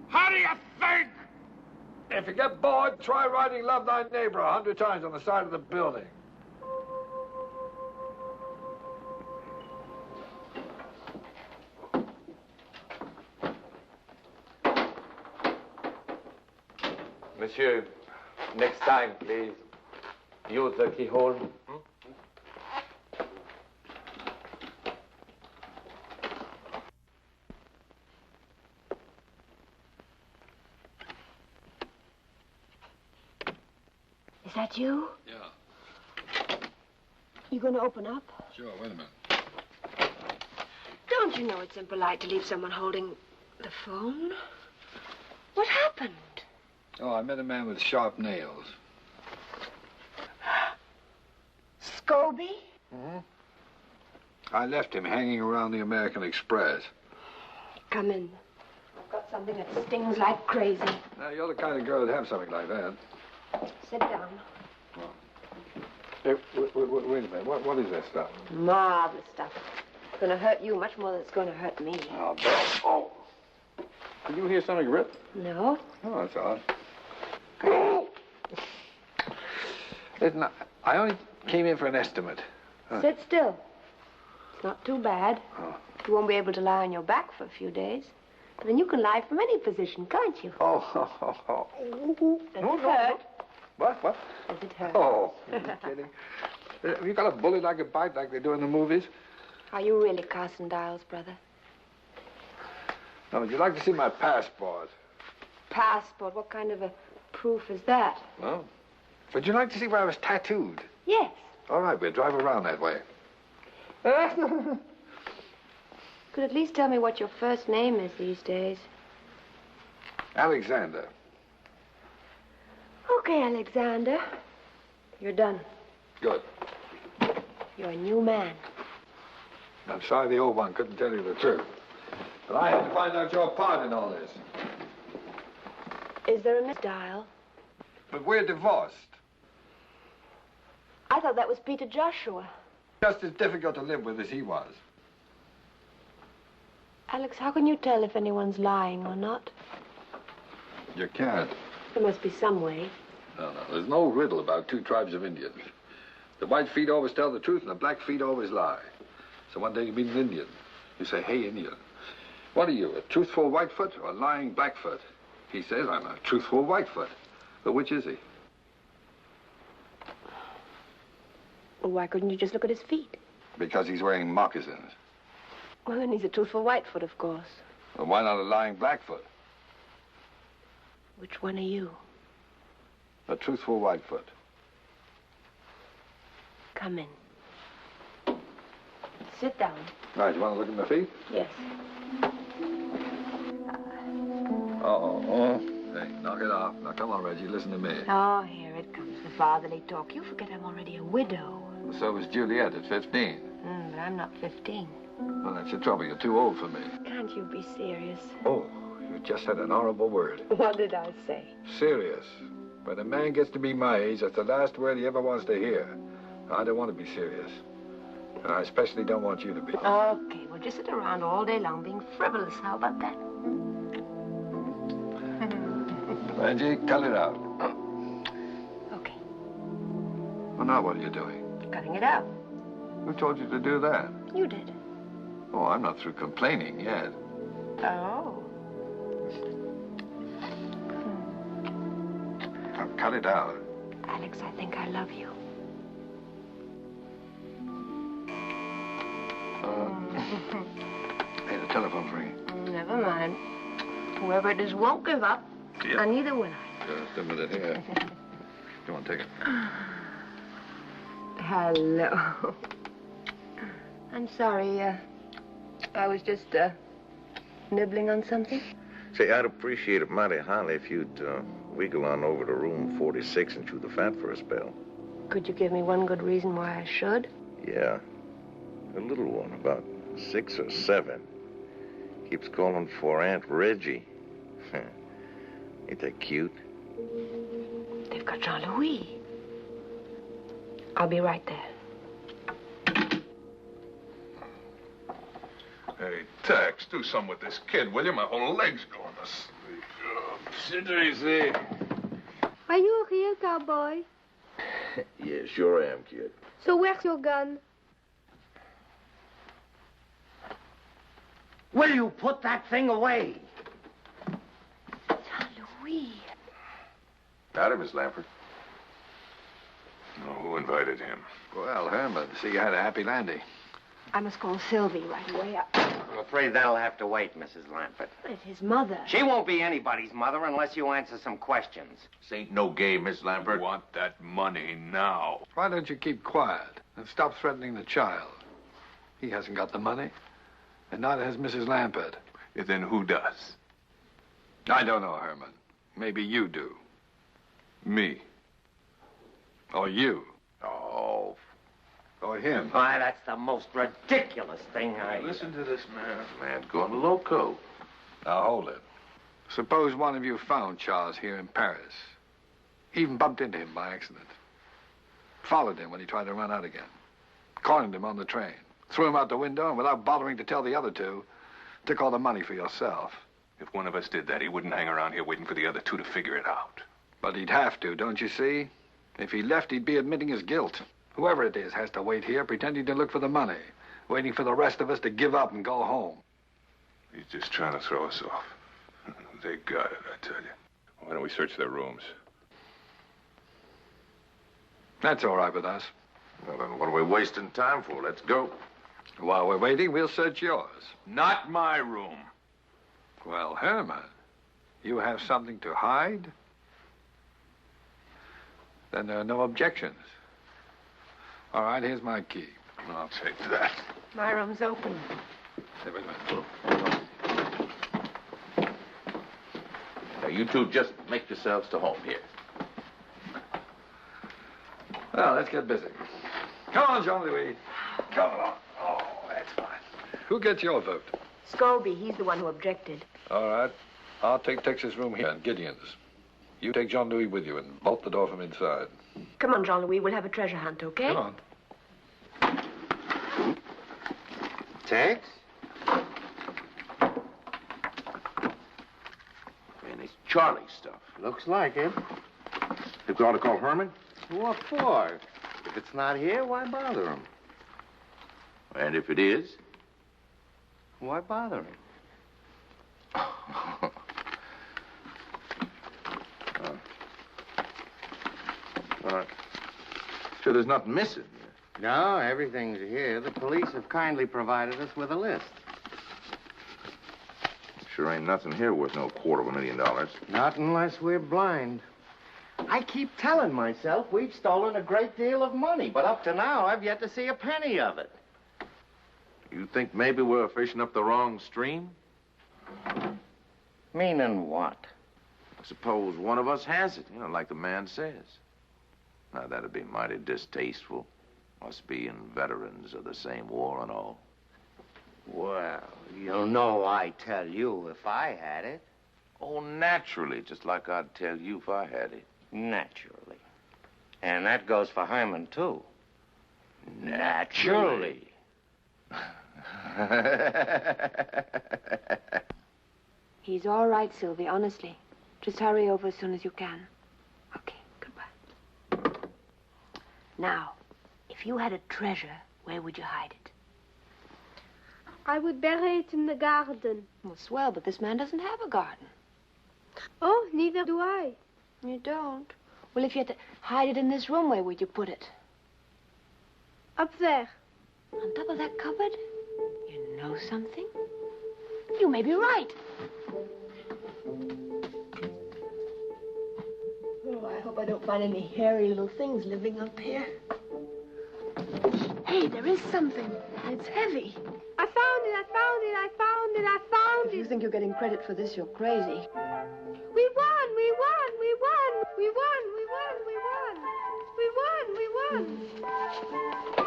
How do you think? If you get bored, try writing Love Thy Neighbor 100 times on the side of the building. Monsieur, next time, please, use the keyhole. Is that you? Yeah. You gonna open up? Sure, wait a minute. Don't you know it's impolite to leave someone holding the phone? What happened? Oh, I met a man with sharp nails. Scobie? Mm-hmm. I left him hanging around the American Express. Come in. I've got something that stings like crazy. Now, you're the kind of girl that'd have something like that. Sit down. Hey, wait a minute. What is that stuff? Marvelous stuff. It's gonna hurt you much more than it's gonna hurt me. Oh, Bill. Oh. Did you hear something rip? No. Oh, that's odd. Listen, I only came in for an estimate. Sit still. It's not too bad. Oh. You won't be able to lie on your back for a few days. But then you can lie from any position, can't you? Oh. Does it hurt? What? Does it hurt? Oh, are you kidding? Have you got a bullet I could bite like they do in the movies? Are you really Carson Dials, brother? Now, would you like to see my passport? Passport? What kind of a proof is that? Well, would you like to see where I was tattooed? Yes. All right, we'll drive around that way. Could at least tell me what your first name is these days. Alexander. Okay, Alexander. You're done. Good. You're a new man. I'm sorry the old one couldn't tell you the truth. But I had to find out your part in all this. Is there a Miss Dial? But we're divorced. I thought that was Peter Joshua. Just as difficult to live with as he was. Alex, how can you tell if anyone's lying or not? You can't. There must be some way. No. There's no riddle about two tribes of Indians. The white feet always tell the truth and the black feet always lie. So one day you meet an Indian. You say, hey, Indian. What are you, a truthful Whitefoot or a lying Blackfoot? He says, I'm a truthful Whitefoot. But which is he? Well, why couldn't you just look at his feet? Because he's wearing moccasins. Well, then he's a truthful Whitefoot, of course. Well, why not a lying Blackfoot? Which one are you? A truthful Whitefoot. Come in. Sit down. Right, you want to look at my feet? Yes. Uh-oh. Hey, knock it off. Now, come on, Reggie, listen to me. Oh, here it comes, the fatherly talk. You forget I'm already a widow. So was Juliet at 15. But I'm not 15. Well, that's the trouble. You're too old for me. Can't you be serious? Oh, you just said an horrible word. What did I say? Serious. When a man gets to be my age, that's the last word he ever wants to hear. I don't want to be serious. And I especially don't want you to be. Okay, we'll just sit around all day long being frivolous. How about that? Reggie, cut it out. Okay. Well, now what are you doing? Cutting it out. Who told you to do that? You did. Oh, I'm not through complaining yet. Oh. Now, cut it out. Alex, I think I love you. Hey, the telephone's ringing. Never mind. Whoever it is won't give up. Yep. And neither will I. Just a minute here. Come on, take it. Hello. I'm sorry, I was just, Nibbling on something? Say, I'd appreciate it mighty highly if you'd wiggle on over to room 46 and chew the fat for a spell. Could you give me one good reason why I should? Yeah. A little one, about 6 or 7. Keeps calling for Aunt Reggie. Ain't that cute? They've got Jean-Louis. I'll be right there. Hey, Tex, do something with this kid, will you? My whole leg's going to sleep. Sit easy. Are you a real cowboy? Yeah, sure am, kid. So where's your gun? Will you put that thing away? Jean-Louis. Howdy, Miss Lampert. Oh, who invited him? Well, Herman, see you had a happy landing. I must call Sylvie right away. I'm afraid that'll have to wait, Mrs. Lampert. It's his mother. She won't be anybody's mother unless you answer some questions. This ain't no game, Miss Lambert. I want that money now. Why don't you keep quiet and stop threatening the child? He hasn't got the money, and neither has Mrs. Lampert. Then who does? I don't know, Herman. Maybe you do. Me. Or you. Oh. Or him. Why, that's the most ridiculous thing I... Listen to this man. Man's gone loco. Now, hold it. Suppose one of you found Charles here in Paris. Even bumped into him by accident. Followed him when he tried to run out again. Cornered him on the train. Threw him out the window, and without bothering to tell the other two, took all the money for yourself. If one of us did that, he wouldn't hang around here waiting for the other two to figure it out. But he'd have to, don't you see? If he left, he'd be admitting his guilt. Whoever it is has to wait here, pretending to look for the money, waiting for the rest of us to give up and go home. He's just trying to throw us off. They got it, I tell you. Why don't we search their rooms? That's all right with us. Well, then what are we wasting time for? Let's go. While we're waiting, we'll search yours. Not my room. Well, Herman, you have something to hide? Then there are no objections. All right, here's my key. I'll take that. My room's open. Hey, wait a minute. Now, you two just make yourselves to home here. Well, let's get busy. Come on, Jean-Louis. Come on. Oh, that's fine. Who gets your vote? Scobie, he's the one who objected. All right. I'll take Tex's room here and Gideon's. You take Jean-Louis with you and bolt the door from inside. Come on, Jean-Louis, we'll have a treasure hunt, okay? Come on. Tex? Man, it's Charlie stuff. Looks like it. Think we ought to call Herman? What for? If it's not here, why bother him? And if it is? Why bother him? All right. Sure there's nothing missing. No, everything's here. The police have kindly provided us with a list. Sure ain't nothing here worth no $250,000. Not unless we're blind. I keep telling myself we've stolen a great deal of money, but up to now, I've yet to see a penny of it. You think maybe we're fishing up the wrong stream? Meaning what? Suppose one of us has it, like the man says. Now, that'd be mighty distasteful. Us being veterans of the same war and all. Well, you know I'd tell you if I had it. Oh, naturally, just like I'd tell you if I had it. Naturally. And that goes for Herman, too. Naturally. He's all right, Sylvie, honestly. Just hurry over as soon as you can. Okay, goodbye. Now, if you had a treasure, where would you hide it? I would bury it in the garden. Well, swell, but this man doesn't have a garden. Oh, neither do I. You don't? Well, if you had to hide it in this room, where would you put it? Up there. On top of that cupboard? You know something? You may be right. Oh, I hope I don't find any hairy little things living up here. Hey, there is something. And it's heavy. I found it, I found it, I found it, I found please. You think you're getting credit for this, you're crazy. We won, we won, we won, we won, we won, we won. We won, we won.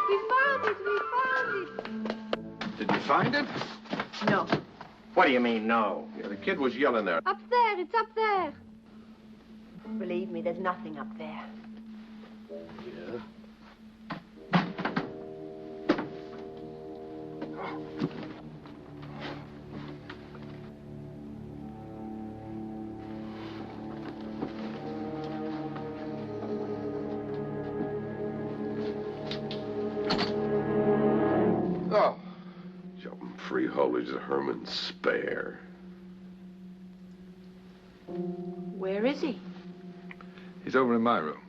We found it, we found it. Did you find it? No. What do you mean, no? Yeah, the kid was yelling there. Up there, it's up there. Believe me, there's nothing up there. Yeah. Oh, jumping freeholders of Herman's spare. Where is he? He's over in my room.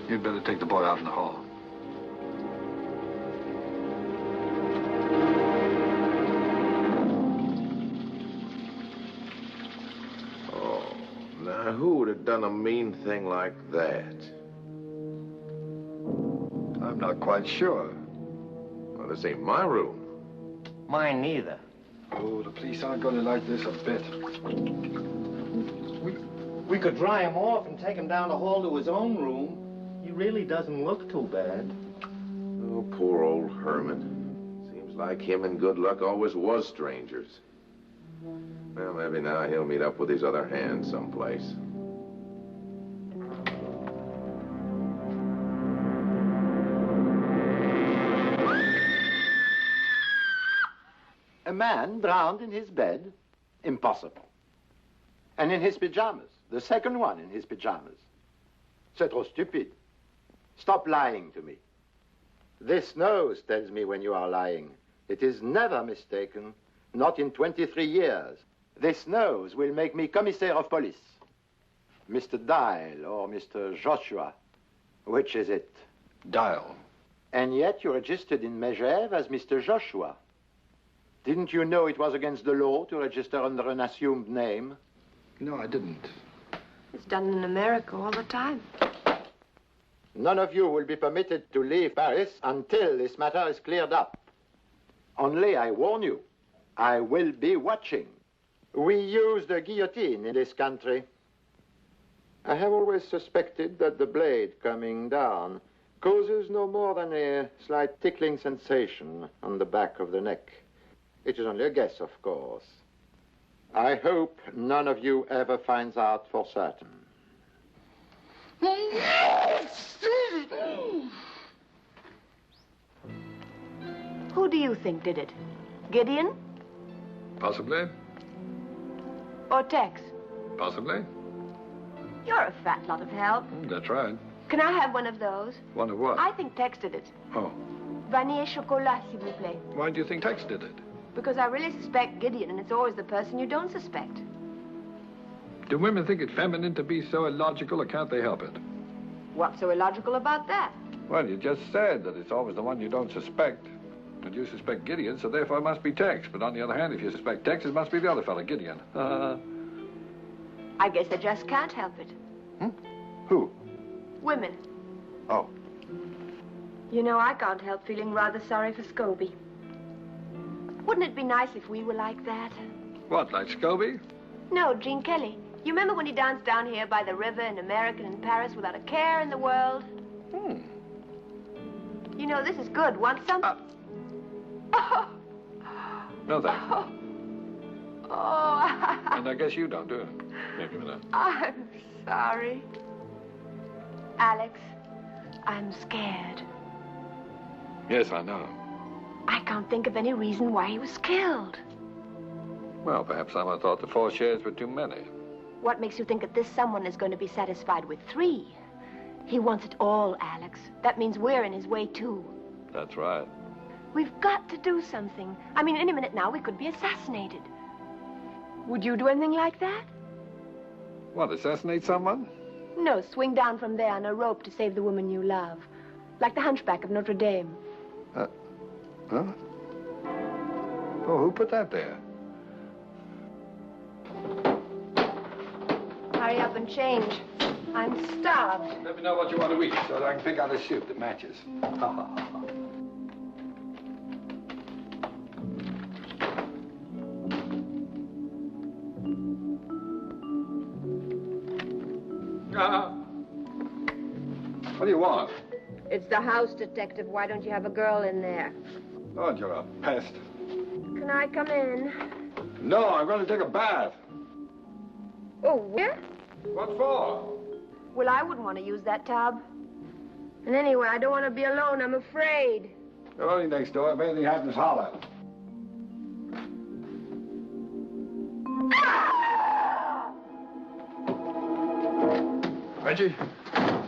You'd better take the boy out in the hall. Oh, now who would have done a mean thing like that? I'm not quite sure. Well, this ain't my room. Mine neither. Oh, the police aren't going to like this a bit. We could dry him off and take him down the hall to his own room. He really doesn't look too bad. Oh, poor old Herman. Seems like him and Good Luck always was strangers. Well, maybe now he'll meet up with his other hand someplace. A man drowned in his bed? Impossible. And in his pajamas. The second one in his pajamas. C'est trop stupid. Stop lying to me. This nose tells me when you are lying. It is never mistaken. Not in 23 years. This nose will make me commissaire of police. Mr. Dial or Mr. Joshua. Which is it? Dial. And yet you registered in Megève as Mr. Joshua. Didn't you know it was against the law to register under an assumed name? No, I didn't. It's done in America all the time. None of you will be permitted to leave Paris until this matter is cleared up. Only, I warn you, I will be watching. We use the guillotine in this country. I have always suspected that the blade coming down causes no more than a slight tickling sensation on the back of the neck. It is only a guess, of course. I hope none of you ever finds out for certain. Who do you think did it? Gideon Possibly. or Tex? Possibly. You're a fat lot of help. That's right. Can I have one of those? One of what? I think Tex did it. Oh. Vanille et chocolat, s'il vous plaît. Why do you think Tex did it? Because I really suspect Gideon, and it's always the person you don't suspect. Do women think it feminine to be so illogical, or can't they help it? What's so illogical about that? Well, you just said that it's always the one you don't suspect. And you suspect Gideon, so therefore it must be Tex. But on the other hand, if you suspect Tex, it must be the other fellow, Gideon. I guess they just can't help it. Who? Women. Oh. You know, I can't help feeling rather sorry for Scobie. Wouldn't it be nice if we were like that? What, like Scobie? No, Gene Kelly. You remember when he danced down here by the river in America and in Paris without a care in the world? You know, this is good. Want some? No, thanks. Oh. And I guess you don't, do you? Here, give me that. I'm sorry. Alex, I'm scared. Yes, I know. I can't think of any reason why he was killed. Well, perhaps someone thought the 4 shares were too many. What makes you think that this someone is going to be satisfied with 3? He wants it all, Alex. That means we're in his way, too. That's right. We've got to do something. I mean, any minute now, we could be assassinated. Would you do anything like that? What, assassinate someone? No, swing down from there on a rope to save the woman you love. Like the hunchback of Notre Dame. Huh? Oh, who put that there? Hurry up and change. I'm starved. Let me know what you want to eat so that I can pick out a suit that matches. What do you want? It's the house detective. Why don't you have a girl in there? Oh, you're a pest. Can I come in? No, I'm going to take a bath. Oh, where? What for? Well, I wouldn't want to use that tub. And anyway, I don't want to be alone. I'm afraid. You're only next door. If anything happens, holler. Reggie?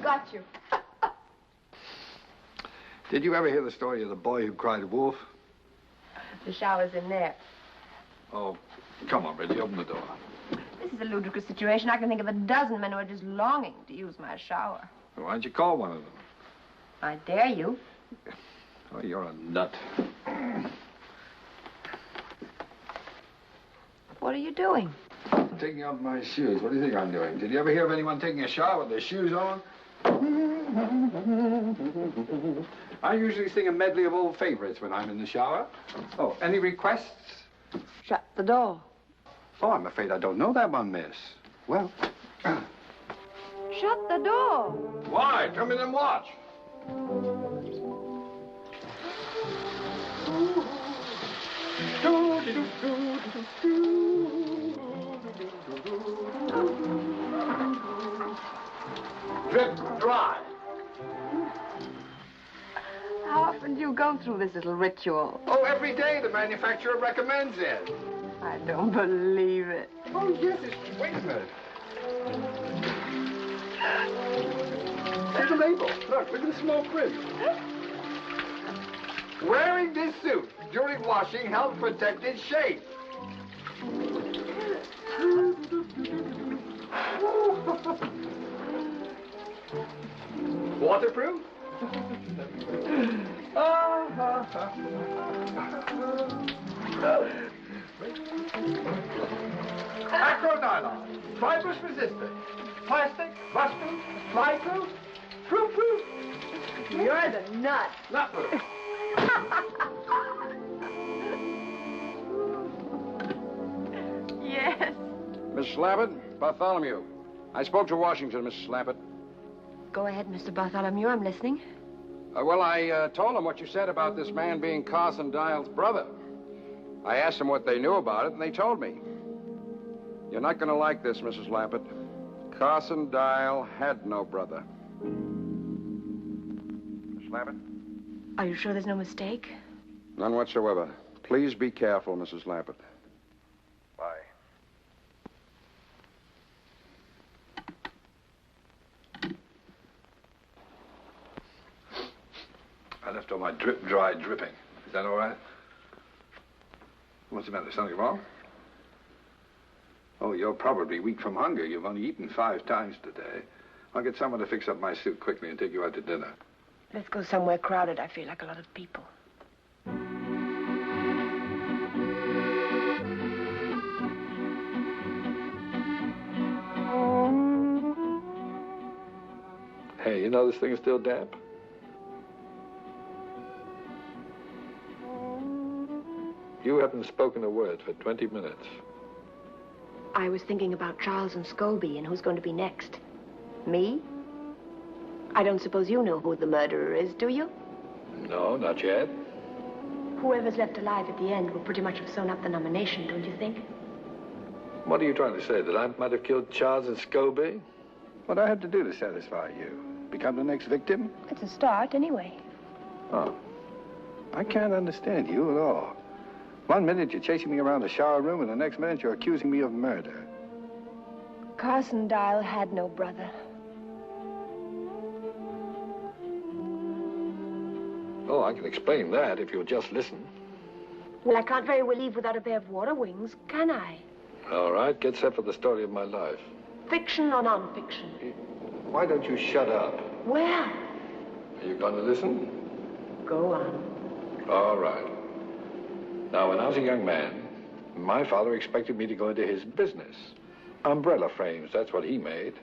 Got you. Did you ever hear the story of the boy who cried wolf? The shower's in there. Oh, come on, Reggie, open the door. This is a ludicrous situation. I can think of a dozen men who are just longing to use my shower. Well, why don't you call one of them? I dare you. Oh, you're a nut. What are you doing? I'm taking off my shoes. What do you think I'm doing? Did you ever hear of anyone taking a shower with their shoes on? I usually sing a medley of old favorites when I'm in the shower. Oh, any requests? Shut the door. Oh, I'm afraid I don't know that one, miss. Well... Shut the door. Why? Come in and watch. Drip dry. How often do you go through this little ritual? Oh, every day the manufacturer recommends it. I don't believe it. Oh, yes, it's... Wait a minute. See the label. Look at the small print. Wearing this suit during washing helps protect its shape. Waterproof? Acronylon, fibrous resistant, plastic, rust-proof, fly-proof, proof. You're the nut. Nut-proof. Yes. Miss Slappett, Bartholomew. I spoke to Washington, Miss Slappett. Go ahead, Mr. Bartholomew. I'm listening. Well, I told him what you said about this man being Carson Dial's brother. I asked them what they knew about it, and they told me. You're not going to like this, Mrs. Lappett. Carson Dial had no brother. Miss Lappett? Are you sure there's no mistake? None whatsoever. Please be careful, Mrs. Lappett. Bye. I left all my drip dry dripping. Is that all right? What's the matter? Something wrong? Oh, you're probably weak from hunger. You've only eaten 5 times today. I'll get someone to fix up my suit quickly and take you out to dinner. Let's go somewhere crowded. I feel like a lot of people. Hey, you know this thing is still damp? You haven't spoken a word for 20 minutes. I was thinking about Charles and Scobie and who's going to be next. Me? I don't suppose you know who the murderer is, do you? No, not yet. Whoever's left alive at the end will pretty much have sewn up the nomination, don't you think? What are you trying to say, that I might have killed Charles and Scobie? What do I have to do to satisfy you? Become the next victim? It's a start, anyway. Oh. I can't understand you at all. One minute you're chasing me around the shower room, and the next minute you're accusing me of murder. Carson Dial had no brother. Oh, I can explain that if you'll just listen. Well, I can't very well leave without a pair of water wings, can I? All right, get set for the story of my life. Fiction or non-fiction? Why don't you shut up? Well, Are you going to listen? go on. All right. Now, when I was a young man, my father expected me to go into his business. Umbrella frames, that's what he made.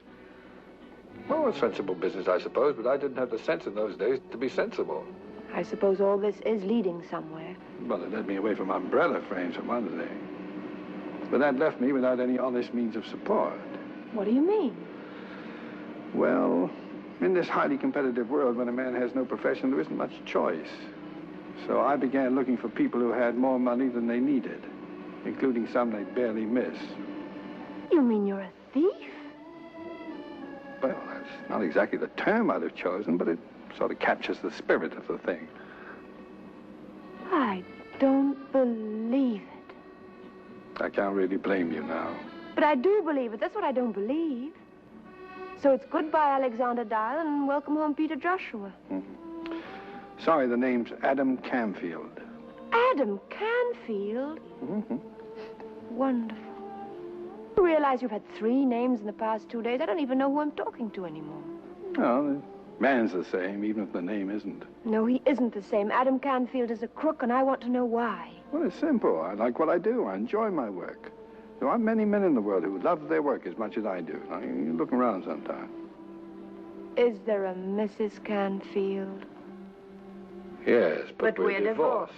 Well, a sensible business, I suppose, but I didn't have the sense in those days to be sensible. I suppose all this is leading somewhere. Well, it led me away from umbrella frames, for one thing. But that left me without any honest means of support. What do you mean? Well, in this highly competitive world, when a man has no profession, there isn't much choice. So I began looking for people who had more money than they needed, including some they barely miss. You mean you're a thief? Well, that's not exactly the term I'd have chosen, but it sort of captures the spirit of the thing. I don't believe it. I can't really blame you now. But I do believe it. That's what I don't believe. So it's goodbye, Alexander Dial, and welcome home, Peter Joshua. Mm-hmm. Sorry, the name's Adam Camfield. Adam Canfield? Mm-hmm. Wonderful. You realize you've had 3 names in the past 2 days? I don't even know who I'm talking to anymore. No, the man's the same, even if the name isn't. No, he isn't the same. Adam Canfield is a crook, and I want to know why. Well, it's simple. I like what I do. I enjoy my work. There aren't many men in the world who love their work as much as I do. Now, you look around sometime. Is there a Mrs. Canfield? Yes, but we're divorced.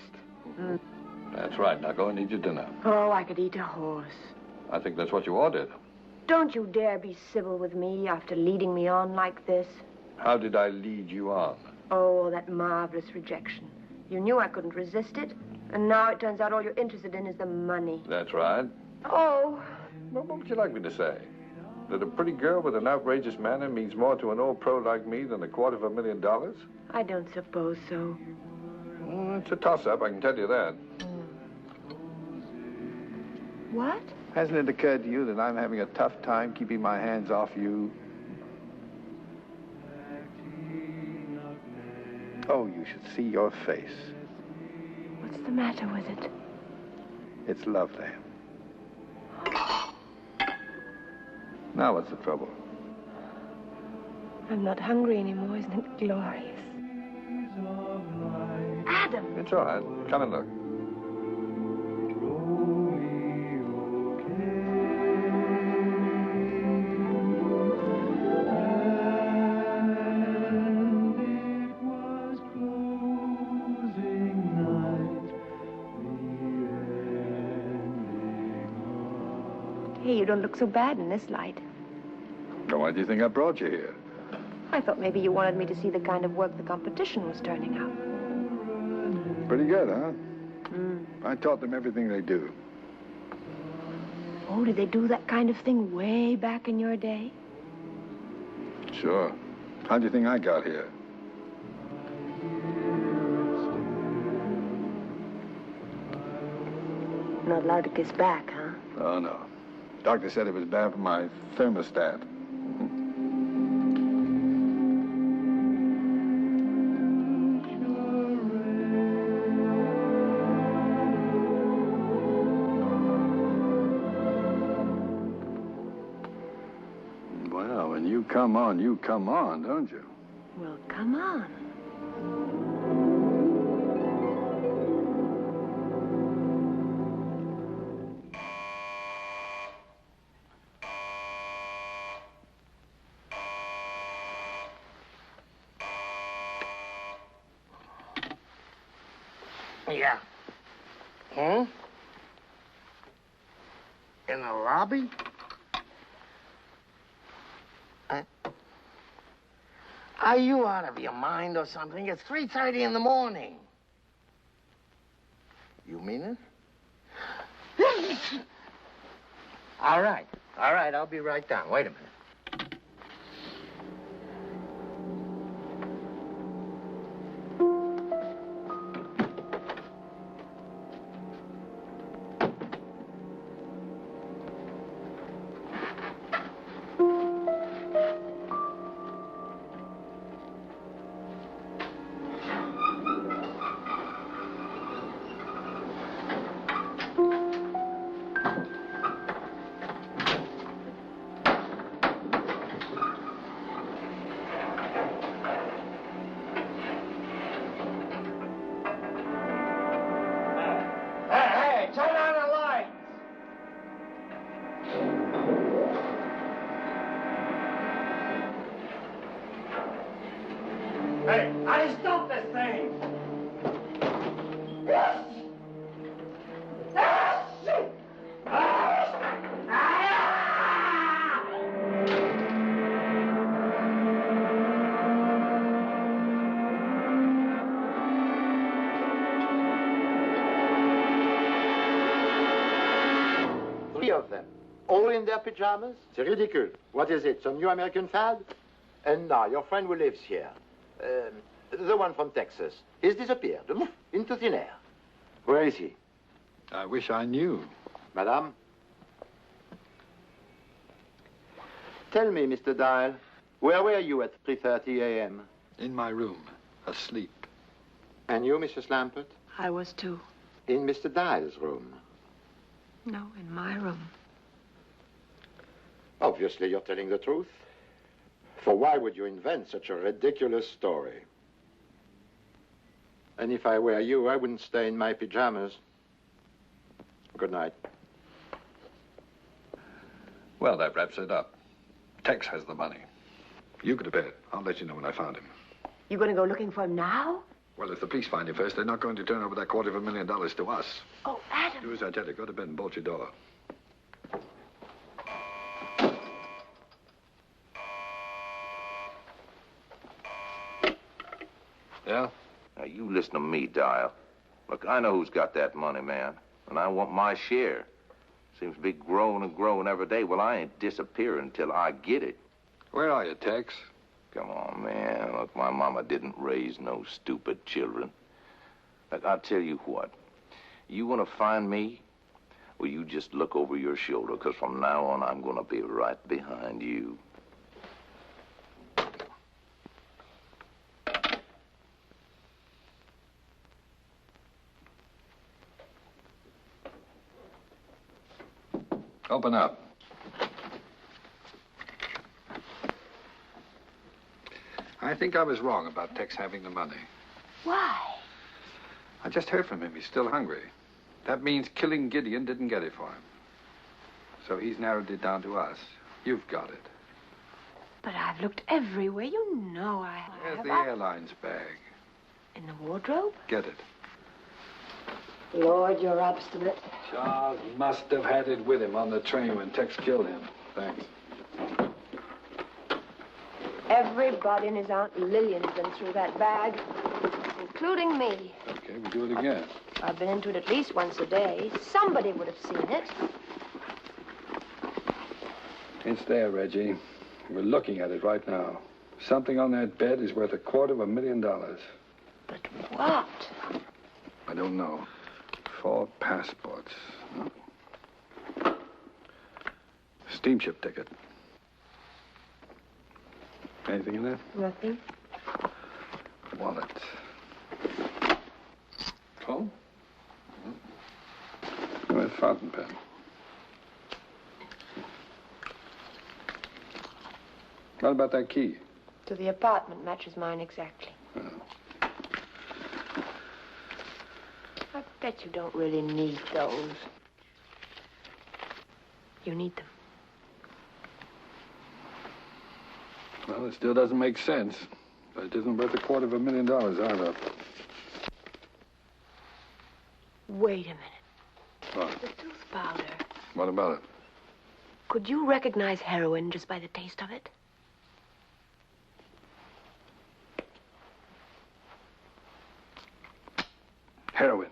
Mm. That's right. Now go and eat your dinner. Oh, I could eat a horse. I think that's what you ordered. Don't you dare be civil with me after leading me on like this. How did I lead you on? Oh, that marvelous rejection. You knew I couldn't resist it, and now it turns out all you're interested in is the money. That's right. Oh. Well, what would you like me to say? That a pretty girl with an outrageous manner means more to an old pro like me than $250,000? I don't suppose so. Well, it's a toss-up, I can tell you that. What? Hasn't it occurred to you that I'm having a tough time keeping my hands off you? Oh, you should see your face. What's the matter with it? It's lovely. Now what's the trouble? I'm not hungry anymore. Isn't it glorious? Adam! It's all right. Come and look. Hey, you don't look so bad in this light. Now, why do you think I brought you here? I thought maybe you wanted me to see the kind of work the competition was turning out. Pretty good, huh? I taught them everything they do. Oh, did they do that kind of thing way back in your day? Sure. How'd you think I got here? Not allowed to kiss back, huh? Oh, no. Doctor said it was bad for my thermostat. Well, when you come on, don't you? Well, come on. Yeah. Hmm? In the lobby? Are you out of your mind or something? It's 3:30 in the morning. You mean it? All right, I'll be right down. Wait a minute. of them. All in their pajamas? C'est ridicule. What is it, some new American fad? And now, your friend who lives here, the one from Texas, he's disappeared, into thin air. Where is he? I wish I knew. Madame? Tell me, Mr. Dial, where were you at 3:30 a.m.? In my room, asleep. And you, Mrs. Lampert? I was too. In Mr. Dial's room? No, in my room. Obviously, you're telling the truth. For why would you invent such a ridiculous story? And if I were you, I wouldn't stay in my pajamas. Good night. Well, that wraps it up. Tex has the money. You go to bed. I'll let you know when I found him. You going to go looking for him now? Well, if the police find him first, they're not going to turn over that $250,000 to us. Oh, Adam. Do as I tell you. Go to bed and bolt your door. Yeah? Now, you listen to me, Dial. Look, I know who's got that money, man. And I want my share. Seems to be growing and growing every day. Well, I ain't disappearing until I get it. Where are you, Tex? Come on, man. Look, my mama didn't raise no stupid children. Look, I'll tell you what. You want to find me? Well, you just look over your shoulder, because from now on, I'm going to be right behind you. Open up. I think I was wrong about Tex having the money. Why? I just heard from him. He's still hungry. That means killing Gideon didn't get it for him. So he's narrowed it down to us. You've got it. But I've looked everywhere. You know I have. Where's the airline's bag? In the wardrobe? Get it. Lord, you're obstinate. Charles must have had it with him on the train when Tex killed him. Thanks. Everybody and his Aunt Lillian's been through that bag, including me. Okay, we'll do it again. I've been into it at least once a day. Somebody would have seen it. It's there, Reggie. We're looking at it right now. Something on that bed is worth $250,000. But what? I don't know. 4 passports. Steamship ticket. Anything in there? Nothing. Wallet. Phone? A fountain pen. What about that key? To the apartment matches mine exactly. Oh. I bet you don't really need those. You need them. Well, it still doesn't make sense. But it isn't worth $250,000 either. Wait a minute. What? The tooth powder. What about it? Could you recognize heroin just by the taste of it? Heroin.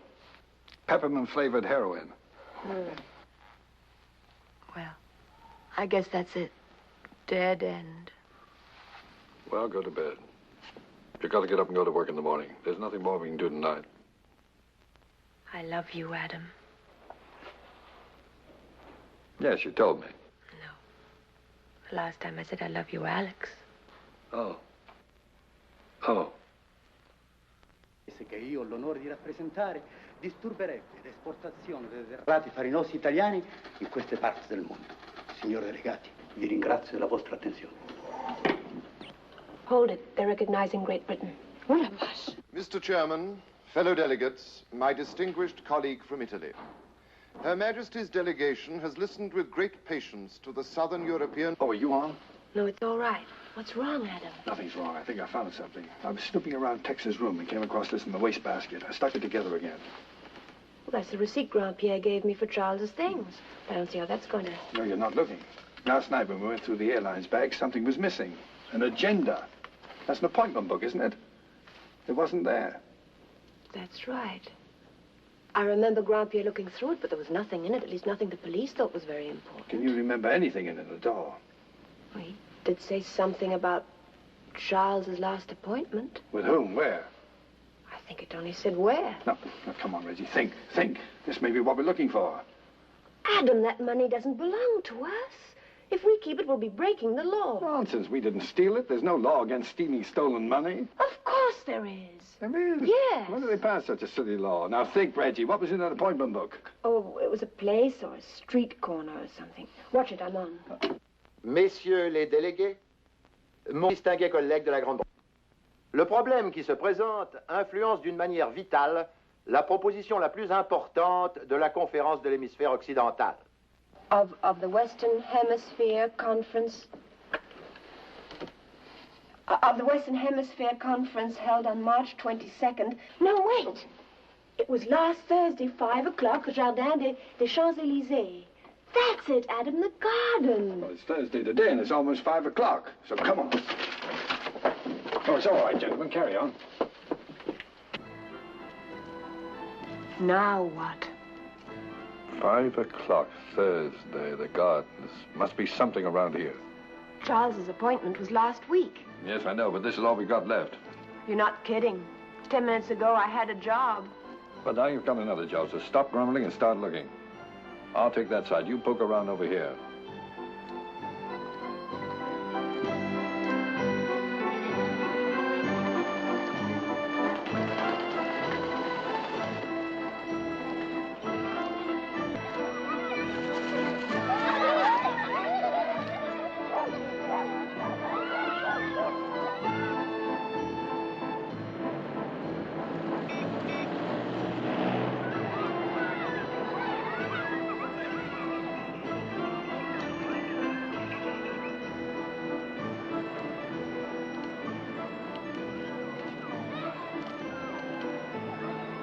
Peppermint-flavored heroin. Well, I guess that's it. Dead end. Well, go to bed. You've got to get up and go to work in the morning. There's nothing more we can do tonight. I love you, Adam. Yes, you told me. No. The last time I said I love you, Alex. Oh. Oh. Che io ho l'onore di rappresentare disturberebbe l'esportazione dei derrati farinosi italiani in queste parti del mondo. Signori delegati, vi ringrazio della vostra attenzione. Hold it. They're recognizing Great Britain. What a fuss. Mr. Chairman, fellow delegates, my distinguished colleague from Italy. Her Majesty's delegation has listened with great patience to the Southern European... Oh, are you on? No, it's all right. What's wrong, Adam? Nothing's wrong. I think I found something. I was snooping around Tex's room and came across this in the wastebasket. I stuck it together again. Well, that's the receipt Grand-Pierre gave me for Charles's things. I don't see how that's going to... No, you're not looking. Last night when we went through the airline's bag, something was missing. An agenda. That's an appointment book, isn't it? It wasn't there. That's right. I remember Grandpierre looking through it, but there was nothing in it, at least nothing the police thought was very important. Can you remember anything in it at all? Well, he did say something about Charles's last appointment. With whom? Where? I think it only said where. No, come on, Reggie. Think. This may be what we're looking for. Adam, that money doesn't belong to us. If we keep it, we'll be breaking the law. Nonsense. We didn't steal it. There's no law against stealing stolen money. Of course there is. There is? Yes. When did they pass such a silly law? Now think, Reggie. What was in that appointment book? Oh, it was a place or a street corner or something. Watch it, I'm on. Messieurs les délégués, mon distingué collègue de la Grande-Bretagne, le problème qui se présente influence d'une manière vitale la proposition la plus importante de la conférence de l'hémisphère occidental. Of the Western Hemisphere Conference. Of the Western Hemisphere Conference held on March 22nd. No, wait. It was last Thursday, 5 o'clock, Jardin des Champs-Élysées. That's it, Adam, the garden. Well, it's Thursday today, and it's almost 5 o'clock. So come on. Oh, it's all right, gentlemen. Carry on. Now what? 5 o'clock, Thursday, the gardens. Must be something around here. Charles's appointment was last week. Yes, I know, but this is all we've got left. You're not kidding. 10 minutes ago, I had a job. But now you've got another job, so stop grumbling and start looking. I'll take that side. You poke around over here.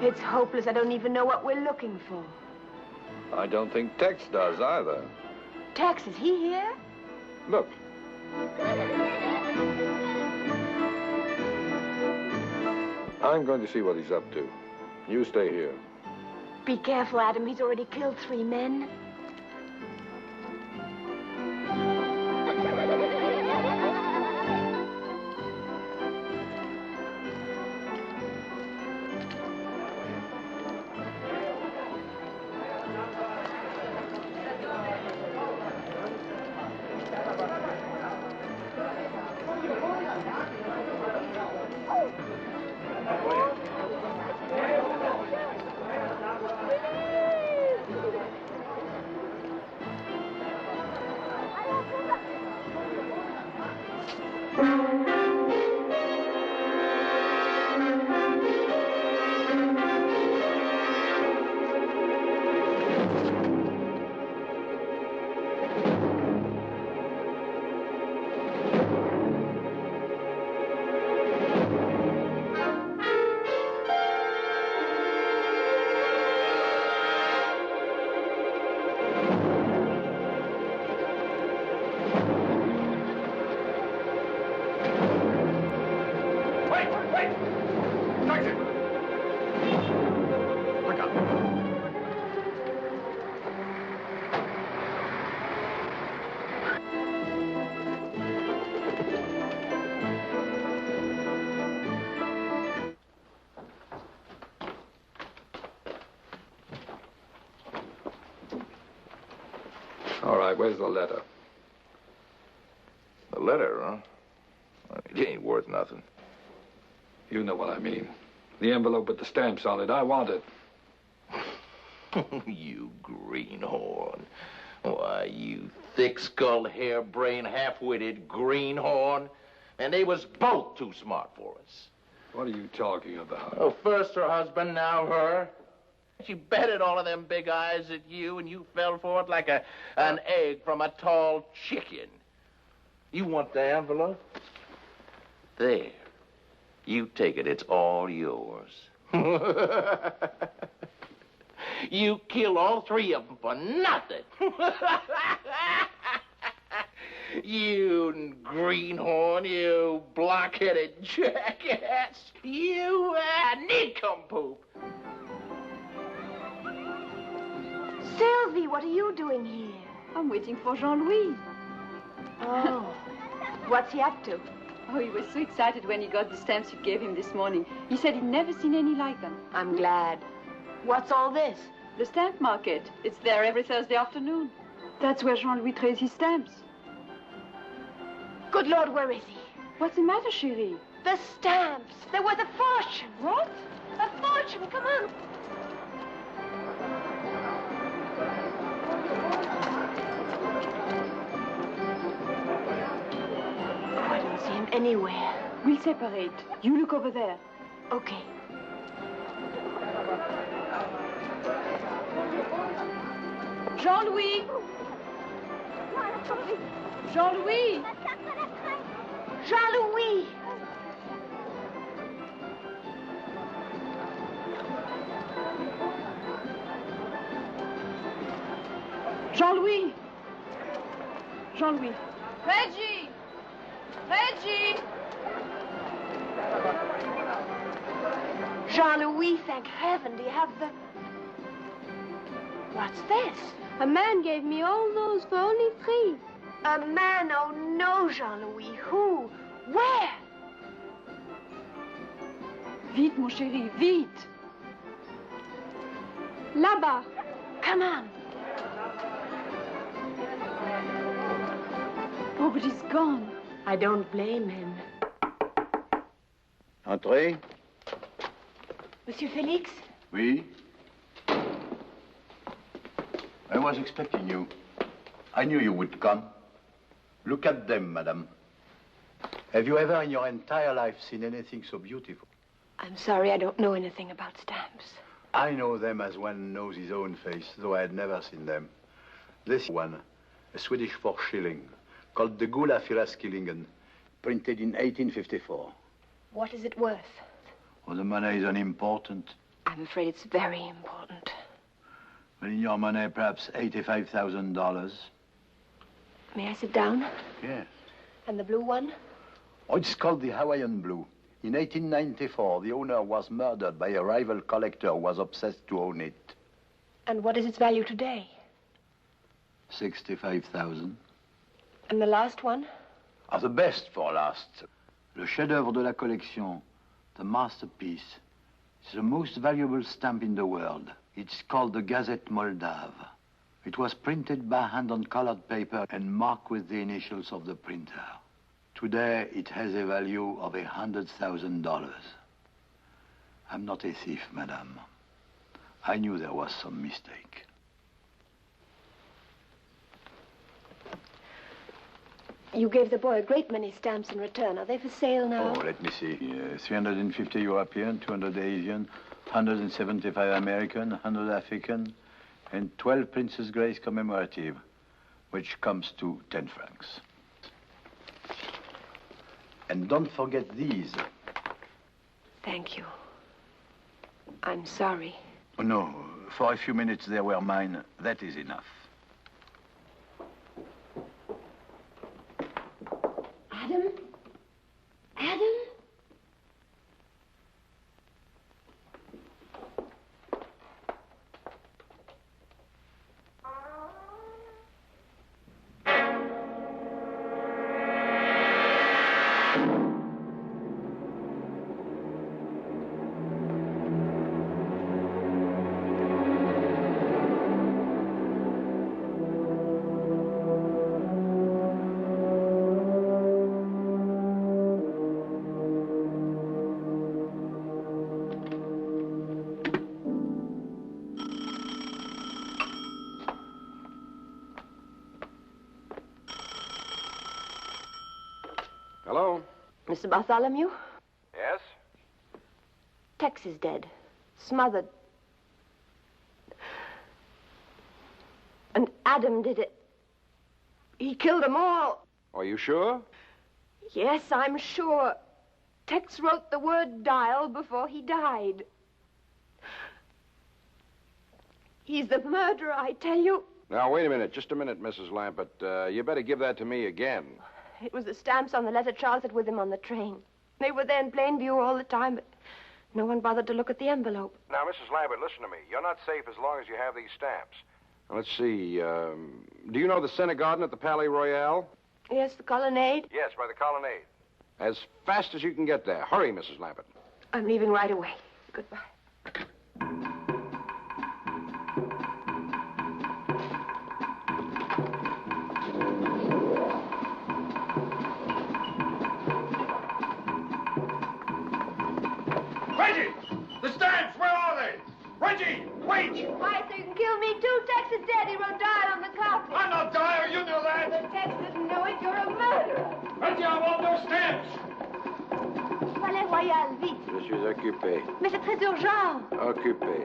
It's hopeless. I don't even know what we're looking for. I don't think Tex does either. Tex, is he here? Look. I'm going to see what he's up to. You stay here. Be careful, Adam. He's already killed 3 men. All right, where's the letter? The letter, huh? It ain't worth nothing. You know what I mean. The envelope with the stamps on it. I want it. You greenhorn. Why, you thick-skulled, harebrained, half-witted greenhorn. And they was both too smart for us. What are you talking about? Oh, first her husband, now her. She betted all of them big eyes at you, and you fell for it like an egg from a tall chicken. You want the envelope? There. You take it. It's all yours. You killed all 3 of them for nothing. You greenhorn, you block-headed jackass. You nincompoop. Sylvie, what are you doing here? I'm waiting for Jean-Louis. Oh. What's he up to? Oh, he was so excited when he got the stamps you gave him this morning. He said he'd never seen any like them. I'm glad. What's all this? The stamp market. It's there every Thursday afternoon. That's where Jean-Louis trades his stamps. Good Lord, where is he? What's the matter, chérie? The stamps. They're worth a fortune. What? A fortune. Come on. I don't see him anywhere. We'll separate. You look over there. Okay. Jean-Louis! Jean-Louis! Jean-Louis! Jean-Louis! Jean-Louis! Reggie! Reggie! Jean-Louis, thank heaven. Do you have the... What's this? A man gave me all those for only 3. A man? Oh, no, Jean-Louis. Who? Where? Vite, mon chéri, vite! Là-bas. Come on. Oh, but he's gone. I don't blame him. Entrez. Monsieur Félix? Oui? I was expecting you. I knew you would come. Look at them, madame. Have you ever in your entire life seen anything so beautiful? I'm sorry, I don't know anything about stamps. I know them as one knows his own face, though I had never seen them. This one, a Swedish 4 shilling, called the Gula Fyraskillingen, printed in 1854. What is it worth? Well, the money is unimportant. I'm afraid it's very important. Well, in your money, perhaps $85,000. May I sit down? Yes. And the blue one? Oh, it's called the Hawaiian Blue. In 1894, the owner was murdered by a rival collector who was obsessed to own it. And what is its value today? 65,000. And the last one? Oh, the best for last. Le chef-d'œuvre de la collection, the masterpiece. It's the most valuable stamp in the world. It's called the Gazette Moldave. It was printed by hand on colored paper and marked with the initials of the printer. Today, it has a value of $100,000. I'm not a thief, madame. I knew there was some mistake. You gave the boy a great many stamps in return. Are they for sale now? Oh, let me see. 350 European, 200 Asian, 175 American, 100 African, and 12 Princess Grace commemorative, which comes to 10 francs. And don't forget these. Thank you. I'm sorry. Oh, no, for a few minutes they were mine. That is enough. Adam? Adam? Hello? Mr. Bartholomew? Yes? Tex is dead. Smothered. And Adam did it. He killed them all. Are you sure? Yes, I'm sure. Tex wrote the word dial before he died. He's the murderer, I tell you. Now, wait a minute. Just a minute, Mrs. Lambert. You better give that to me again. It was the stamps on the letter Charles had with him on the train. They were there in plain view all the time, but no one bothered to look at the envelope. Now, Mrs. Lambert, listen to me. You're not safe as long as you have these stamps. Let's see. Do you know the Center Garden at the Palais Royal? Yes, the colonnade. Yes, by the colonnade. As fast as you can get there. Hurry, Mrs. Lambert. I'm leaving right away. Goodbye. Reggie! The stamps, where are they? Reggie, wait! Why, so you can kill me too? Tex is dead. He wrote Dial on the carpet. I'm not Dyer, you know that. But Tex didn't know it. You're a murderer. Reggie, I want those stamps. Palais Royal, vite. Je suis occupé. Mais c'est très urgent. Occupé.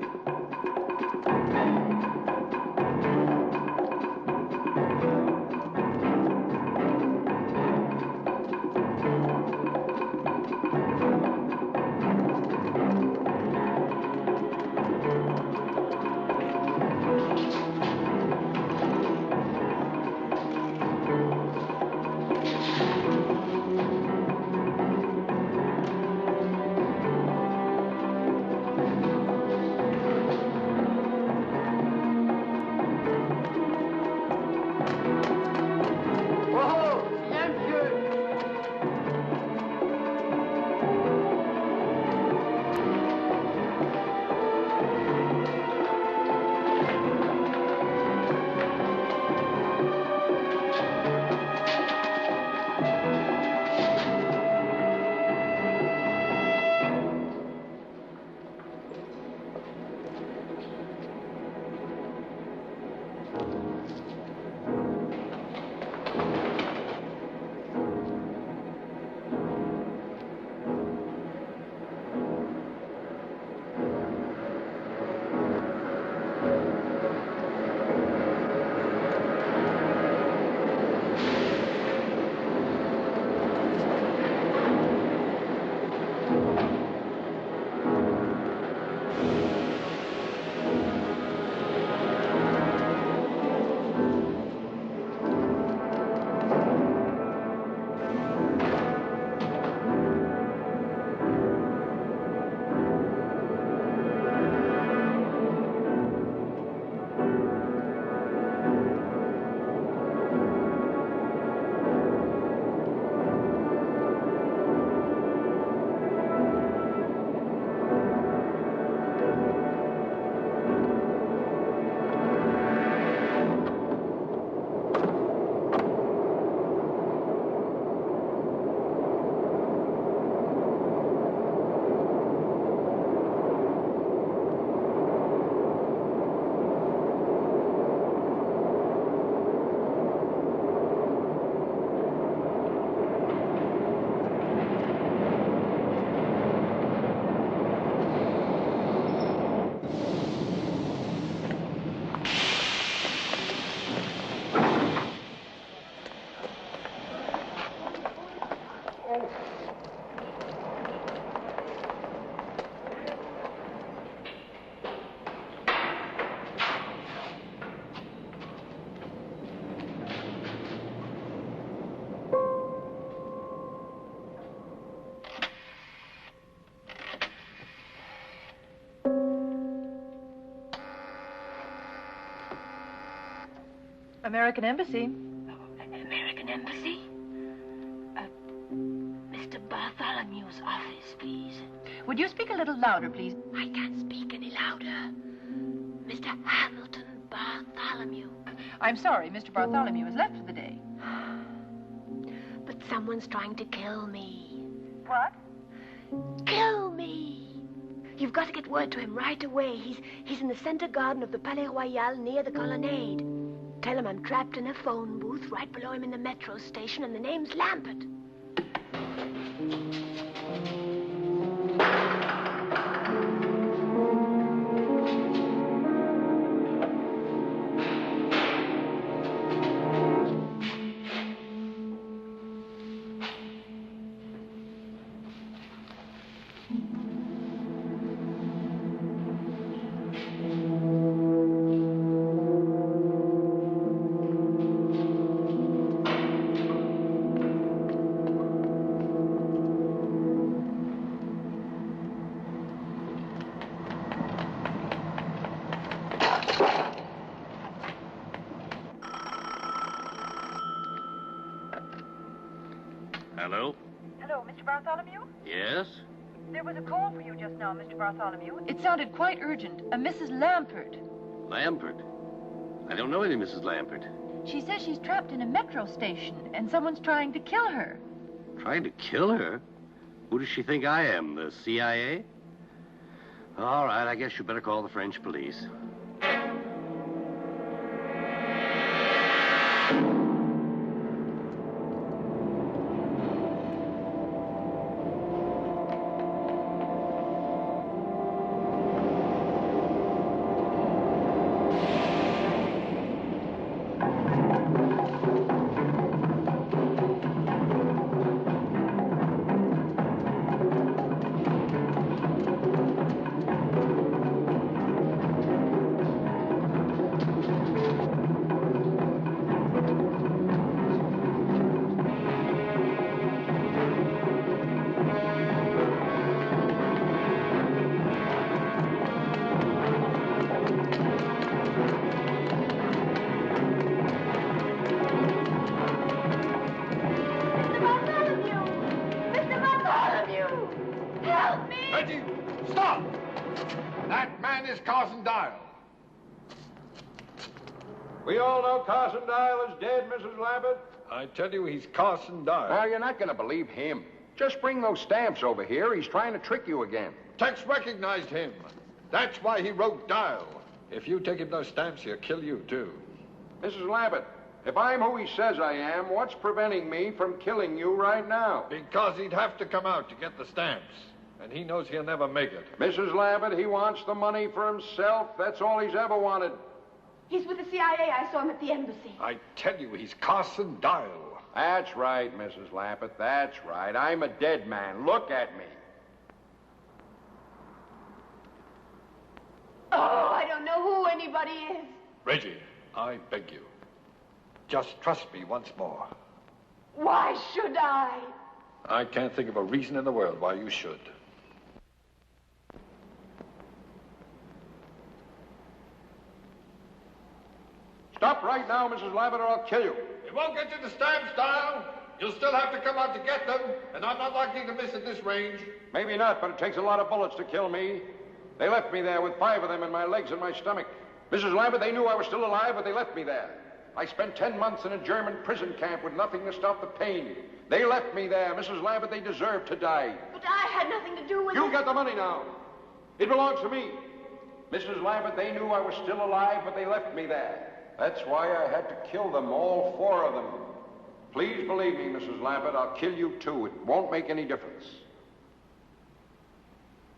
American Embassy. American Embassy? Mr. Bartholomew's office, please. Would you speak a little louder, please? I can't speak any louder. Mr. Hamilton Bartholomew. I'm sorry, Mr. Bartholomew has left for the day. But someone's trying to kill me. What? Kill me! You've got to get word to him right away. He's in the center garden of the Palais Royal near the colonnade. Tell him I'm trapped in a phone booth right below him in the metro station, and the name's Lambert. Hello? Hello, Mr. Bartholomew? Yes? There was a call for you just now, Mr. Bartholomew. It sounded quite urgent. A Mrs. Lampert. Lampert? I don't know any Mrs. Lampert. She says she's trapped in a metro station, and someone's trying to kill her. Trying to kill her? Who does she think I am, the CIA? All right, I guess you better call the French police. We all know Carson Dial is dead, Mrs. Lambert. I tell you, he's Carson Dial. Now, you're not going to believe him. Just bring those stamps over here. He's trying to trick you again. Tex recognized him. That's why he wrote Dial. If you take him those stamps, he'll kill you, too. Mrs. Lambert, if I'm who he says I am, what's preventing me from killing you right now? Because he'd have to come out to get the stamps. And he knows he'll never make it. Mrs. Lambert, he wants the money for himself. That's all he's ever wanted. He's with the CIA. I saw him at the embassy. I tell you, he's Carson Dial. That's right, Mrs. Lambert. That's right. I'm a dead man. Look at me. Oh, I don't know who anybody is. Reggie, I beg you. Just trust me once more. Why should I? I can't think of a reason in the world why you should. Stop right now, Mrs. Lambert, or I'll kill you. You won't get you the stamps, Dial. You'll still have to come out to get them, and I'm not likely to miss at this range. Maybe not, but it takes a lot of bullets to kill me. They left me there with 5 of them in my legs and my stomach. Mrs. Lambert, they knew I was still alive, but they left me there. I spent 10 months in a German prison camp with nothing to stop the pain. They left me there. Mrs. Lambert, they deserved to die. But I had nothing to do with it. You got the money now. It belongs to me. Mrs. Lambert, they knew I was still alive, but they left me there. That's why I had to kill them, all 4 of them. Please believe me, Mrs. Lambert, I'll kill you too. It won't make any difference.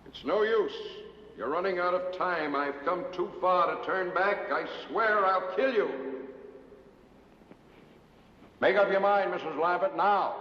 It's no use. You're running out of time. I've come too far to turn back. I swear I'll kill you. Make up your mind, Mrs. Lambert, now.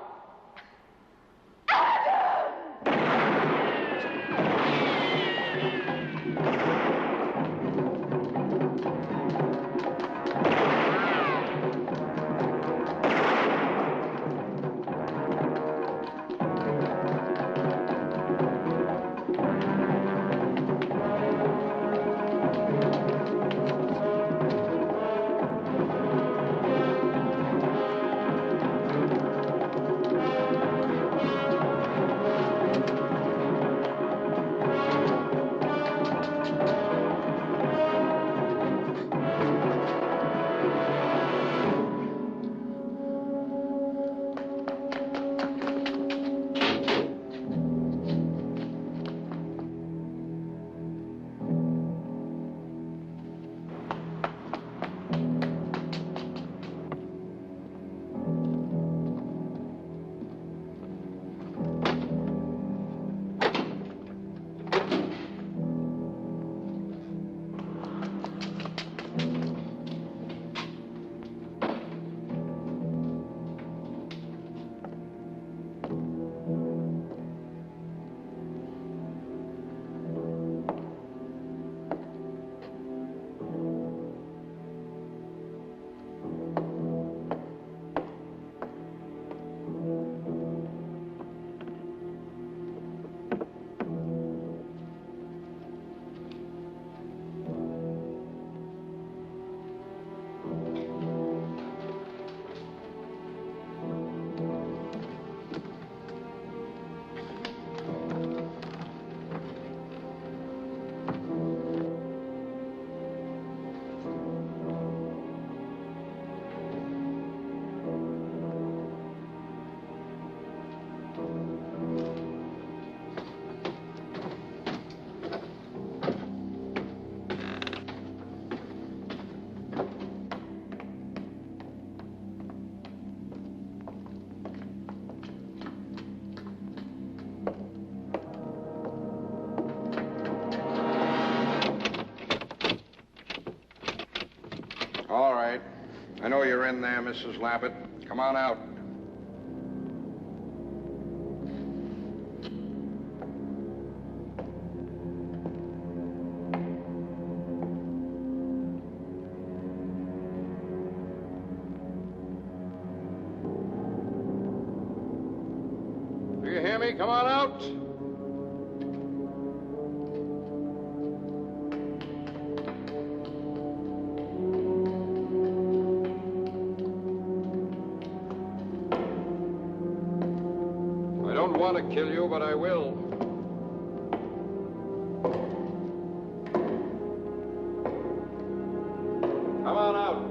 All right. I know you're in there, Mrs. Lappet. Come on out. Do you hear me? Come on out. I don't want to kill you, but I will. Come on out.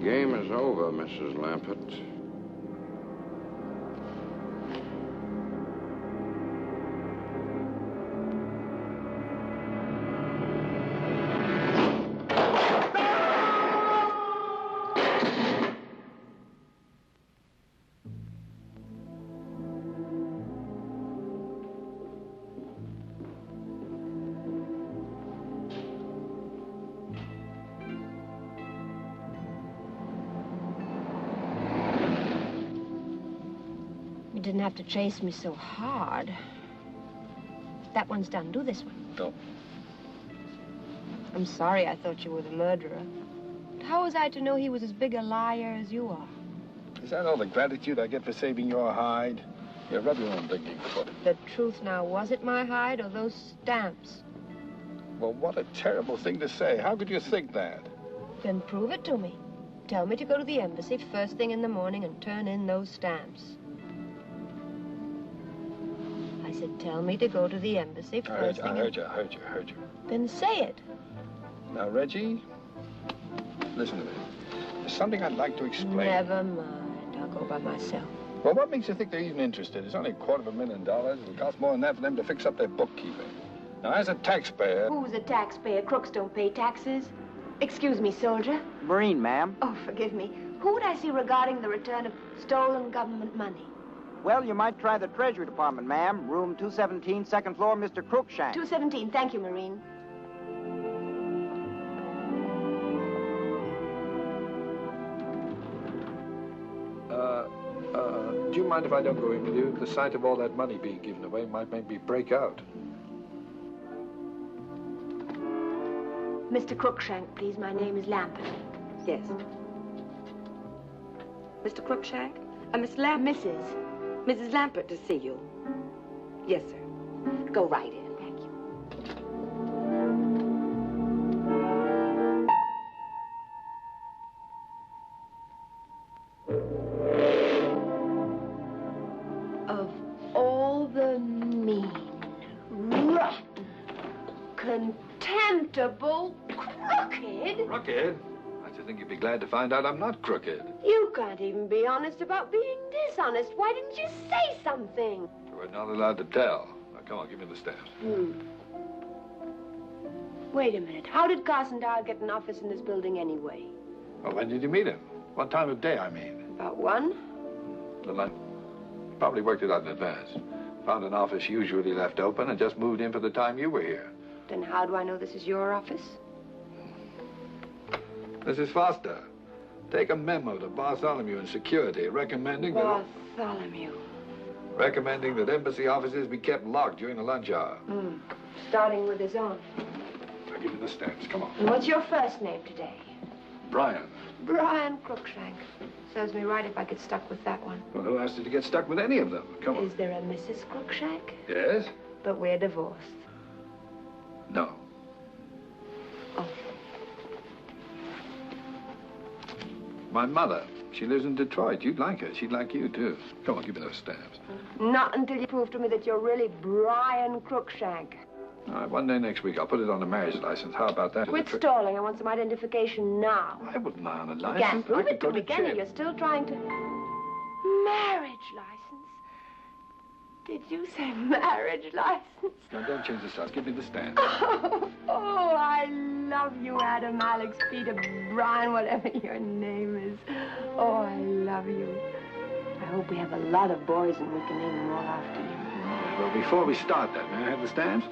Game is over, Mrs. Lampert. You didn't have to chase me so hard. That one's done. Do this one. No. I'm sorry I thought you were the murderer. But how was I to know he was as big a liar as you are? Is that all the gratitude I get for saving your hide? Yeah, rub your own digging foot. The truth now, was it my hide or those stamps? Well, what a terrible thing to say. How could you think that? Then prove it to me. Tell me to go to the embassy first thing in the morning and turn in those stamps. I said, tell me to go to the embassy first thing. I heard you. Then say it. Now, Reggie, listen to me. There's something I'd like to explain. Never mind. I'll go by myself. Well, what makes you think they're even interested? It's only $250,000. It'll cost more than that for them to fix up their bookkeeping. Now, as a taxpayer... Who's a taxpayer? Crooks don't pay taxes. Excuse me, soldier. Marine, ma'am. Oh, forgive me. Who would I see regarding the return of stolen government money? Well, you might try the Treasury Department, ma'am. Room 217, second floor, Mr. Crookshank. 217. Thank you, Marine. Do you mind if I don't go in with you? The sight of all that money being given away might make me break out. Mr. Crookshank, please. My name is Lampert. Yes. Mr. Crookshank? Miss Lampert? Mrs. Lampert to see you. Yes, sir. Go right in. Thank you. Of all the mean, rotten, contemptible, crooked... Crooked? I should think you'd be glad to find out I'm not crooked. You can't even be honest about being dishonest. Why didn't you say something? We're not allowed to tell. Now, come on, give me the stamps. Wait a minute. How did Carson Dial get an office in this building anyway? Well, when did you meet him? What time of day, I mean? About 1? Probably worked it out in advance. Found an office usually left open and just moved in for the time you were here. Then how do I know this is your office? Mrs. Foster, take a memo to Bartholomew in security recommending Bartholomew. recommending that embassy offices be kept locked during the lunch hour. Starting with his own. I'll give you the stamps. Come on. And what's your first name today? Brian. Brian Crookshank. Serves me right if I get stuck with that one. Well, who asked you to get stuck with any of them? Come on. Is there a Mrs. Crookshank? Yes? But we're divorced. No. Oh. My mother She lives in Detroit. You'd like her. She'd like you, too. Come on, give me those stamps. Not until you prove to me that you're really Brian Crookshank. All right, one day next week, I'll put it on the marriage license. How about that? Quit stalling. I want some identification now. I wouldn't lie on a You license. can't prove I could it to go me, to can you? jail. You're still trying to... Marriage license? Did you say marriage license? Now, don't change the subject. Give me the stamp. Oh, I love you, Adam, Alex, Peter, Brian, whatever your name is. Oh, I love you. I hope we have a lot of boys and we can name them all after you. Well, before we start that, may I have the stamps?